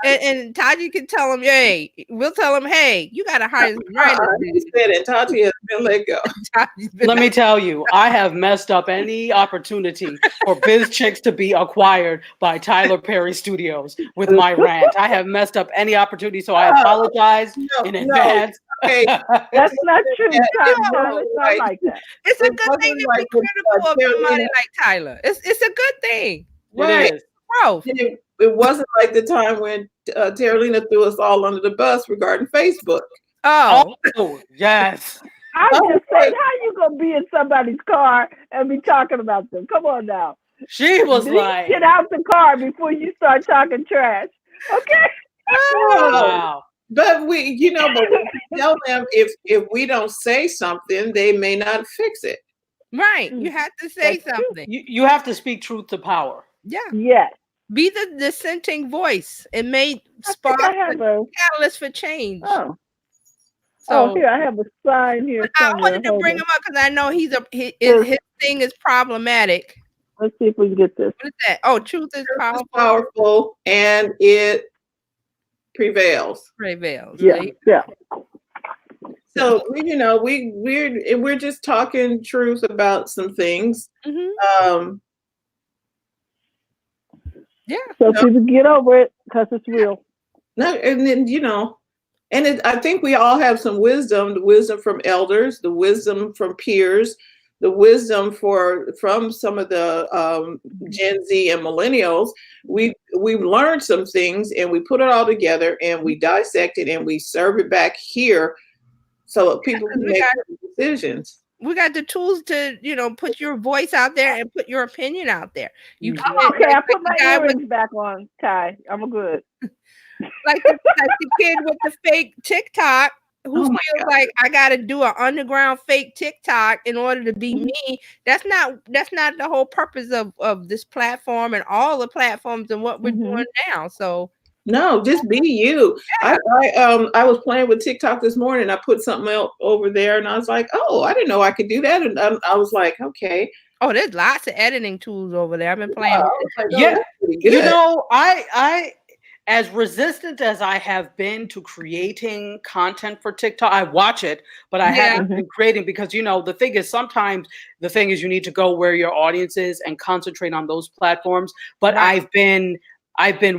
and Taji can tell him, hey, we'll tell him, hey, you gotta hire some writers. He said, and Tati has been let go. Let me tell you, I have messed up any opportunity for Biz Chicks to be acquired by Tyler Perry Studios with my rant. I have messed up any opportunity, so I apologize in advance. Okay. That's not true. No, it's not like that. It's a good thing to be critical of somebody like Tyler. It's a good thing. Right. It is. Growth. It wasn't like the time when Terralina threw us all under the bus regarding Facebook. Oh yes. I just said, how you gonna be in somebody's car and be talking about them? Come on now. She was like, get out the car before you start talking trash. Okay. Wow. But we tell them if we don't say something, they may not fix it. Right. You have to say something. You have to speak truth to power. Yeah. Yes. Be the dissenting voice. It may spark a catalyst for change. So here I have a sign here. I wanted to bring him up because I know his thing is problematic. Let's see if we can get this. What is that? Oh, truth is powerful. Powerful, and it prevails. Yeah. Right? Yeah. So we're just talking truth about some things. Mm-hmm. Yeah. So people get over it because it's real. No, and then I think we all have some wisdom. The wisdom from elders, the wisdom from peers, the wisdom from some of the Gen Z and millennials. We've learned some things, and we put it all together, and we dissect it, and we serve it back here, so people can make decisions. We got the tools to, put your voice out there and put your opinion out there. You can't. Okay, I put my earrings back on, Ty. I'm good. Like the kid with the fake TikTok who feels like I got to do an underground fake TikTok in order to be me. That's not the whole purpose of this platform and all the platforms and what we're doing now. So. No, just be you. Yeah. I was playing with TikTok this morning. I put something else over there, and I was like, "Oh, I didn't know I could do that." And I was like, "Okay." Oh, there's lots of editing tools over there. I've been playing. I as resistant as I have been to creating content for TikTok, I watch it, but I haven't been creating because the thing is sometimes the thing is you need to go where your audience is and concentrate on those platforms. But I've been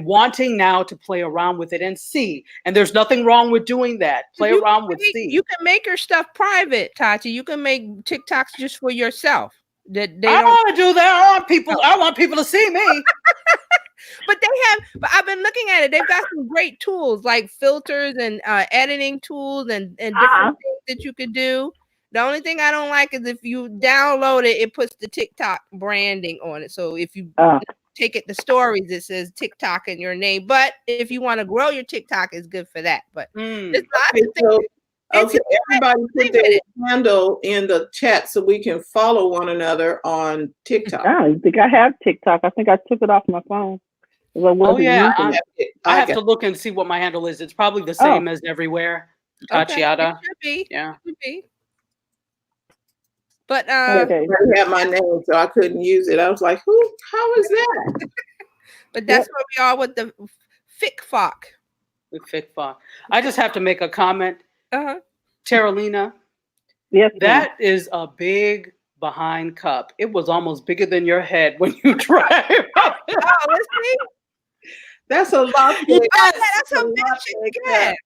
wanting now to play around with it and see. And there's nothing wrong with doing that. Play around with see. You can make your stuff private, Tati. You can make TikToks just for yourself. I don't want to do that. I want people to see me. But I've been looking at it. They've got some great tools like filters and editing tools and different things that you could do. The only thing I don't like is if you download it, it puts the TikTok branding on it. So if you take it to stories, it says TikTok in your name. But if you want to grow your TikTok, it's good for that. But there's lots of things. Everybody put their handle in the chat so we can follow one another on TikTok. I think I have TikTok. I think I took it off my phone. I have to look and see what my handle is. It's probably the same as everywhere. Tatiana. It should be. Yeah. It should be. But I had my name, so I couldn't use it. I was like, how is that? But that's where we are with the FICFOC. With FICFOC. I just have to make a comment. Terralina. Yes. That is a big behind cup. It was almost bigger than your head when you drive. Let's see. That's a lot. That's a big head.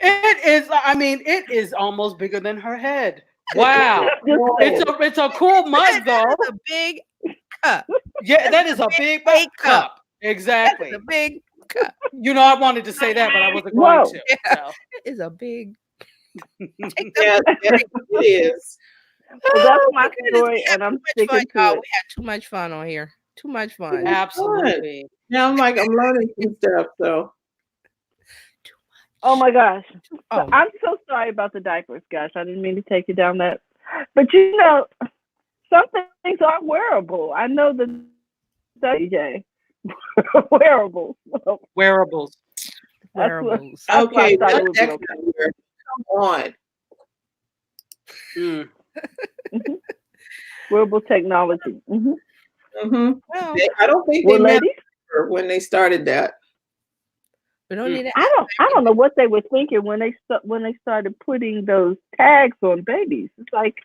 It is. I mean, it is almost bigger than her head. Wow. It's a cool mug though. That's a big cup. Yeah, that is a big cup. Exactly. That's a big cup. I wanted to say that, but I wasn't going to. Yeah. So. It is a big. It is. Well, that's my story, and I'm sticking to it. We had too much fun on here. Too much fun. Absolutely. Now I'm learning some stuff. So. Oh my gosh. So I'm so sorry about the diapers, guys. I didn't mean to take you down that. But some things are wearable. I know the DJ. Wearables. Wearables. Okay. Come on. Wearable technology. Mm-hmm. Well, I don't think Well, they met ladies, her when they started that. we don't need to. I don't know what they were thinking when they started putting those tags on babies. It's like,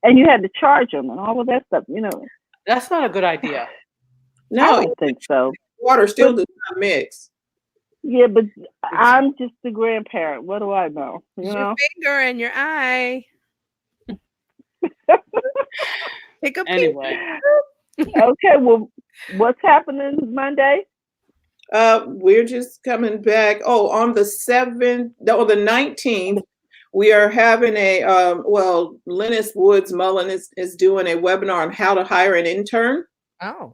and you had to charge them and all of that stuff. You know, That's not a good idea. I No, don't think so. water still But does not mix. yeah, but I'm just the grandparent. What do I know? You Use know. your finger and your eye. Pick a Anyway. Okay, well, what's happening Monday? We're just coming back. Oh, on the 7th, no, the 19th, we are having a, Lennis Woods Mullen is doing a webinar on how to hire an intern. Oh.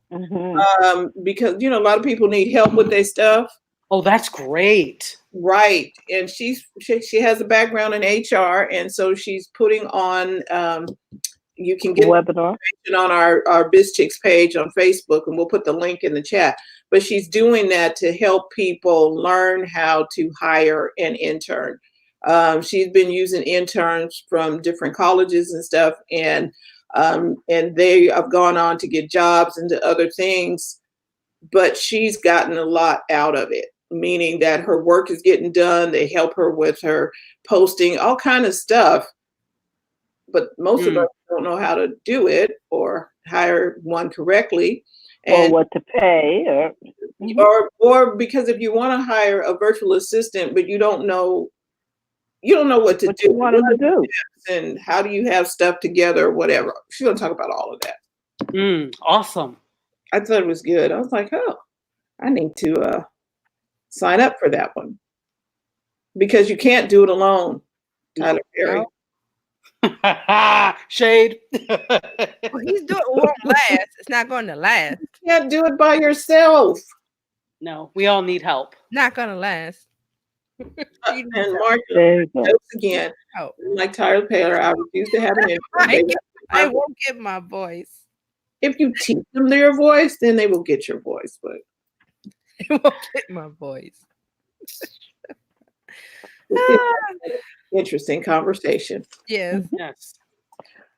Because, a lot of people need help with their stuff. Oh, that's great. Right. And she has a background in HR. And so she's putting on, you can get webinar on our BizChicks page on Facebook, and we'll put the link in the chat. But she's doing that to help people learn how to hire an intern. She's been using interns from different colleges and stuff, and they have gone on to get jobs and to other things. But she's gotten a lot out of it, meaning that her work is getting done. They help her with her posting, all kind of stuff. But most of us don't know how to do it or hire one correctly, or what to pay, or because if you want to hire a virtual assistant, but you don't know what to do, you want them to do, and how do you have stuff together or whatever. She's gonna talk about all of that. Awesome. I thought it was good. I was like, oh, I need to sign up for that one because you can't do it alone, Tyler Perry. Shade. Well, he's doing it won't last. It's not going to last. You can't do it by yourself. No, we all need help. Not going to last. And Mark, jokes again. Oh. Like Tyler Perry, I refuse to have an intern. I won't get my voice. If you teach them their voice, then they will get your voice. But they won't get my voice. Interesting conversation. Yes. Yes.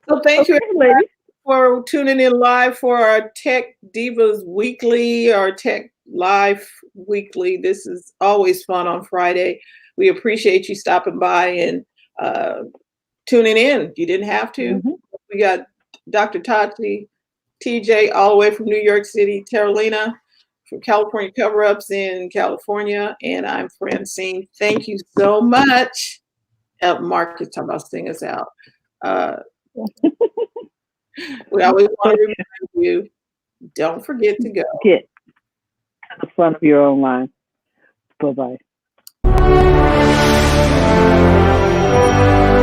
So thank you everybody for tuning in live for our Tech Divas Weekly, our Tech Live Weekly. This is always fun on Friday. We appreciate you stopping by and tuning in. You didn't have to. We got Dr. Tati, TJ, all the way from New York City, Carolina from California Cover-Ups in California, and I'm Francine. Thank you so much. Mark is talking about sing us out. We always want to remind you, don't forget to go. Get to the front of your own line. Bye-bye.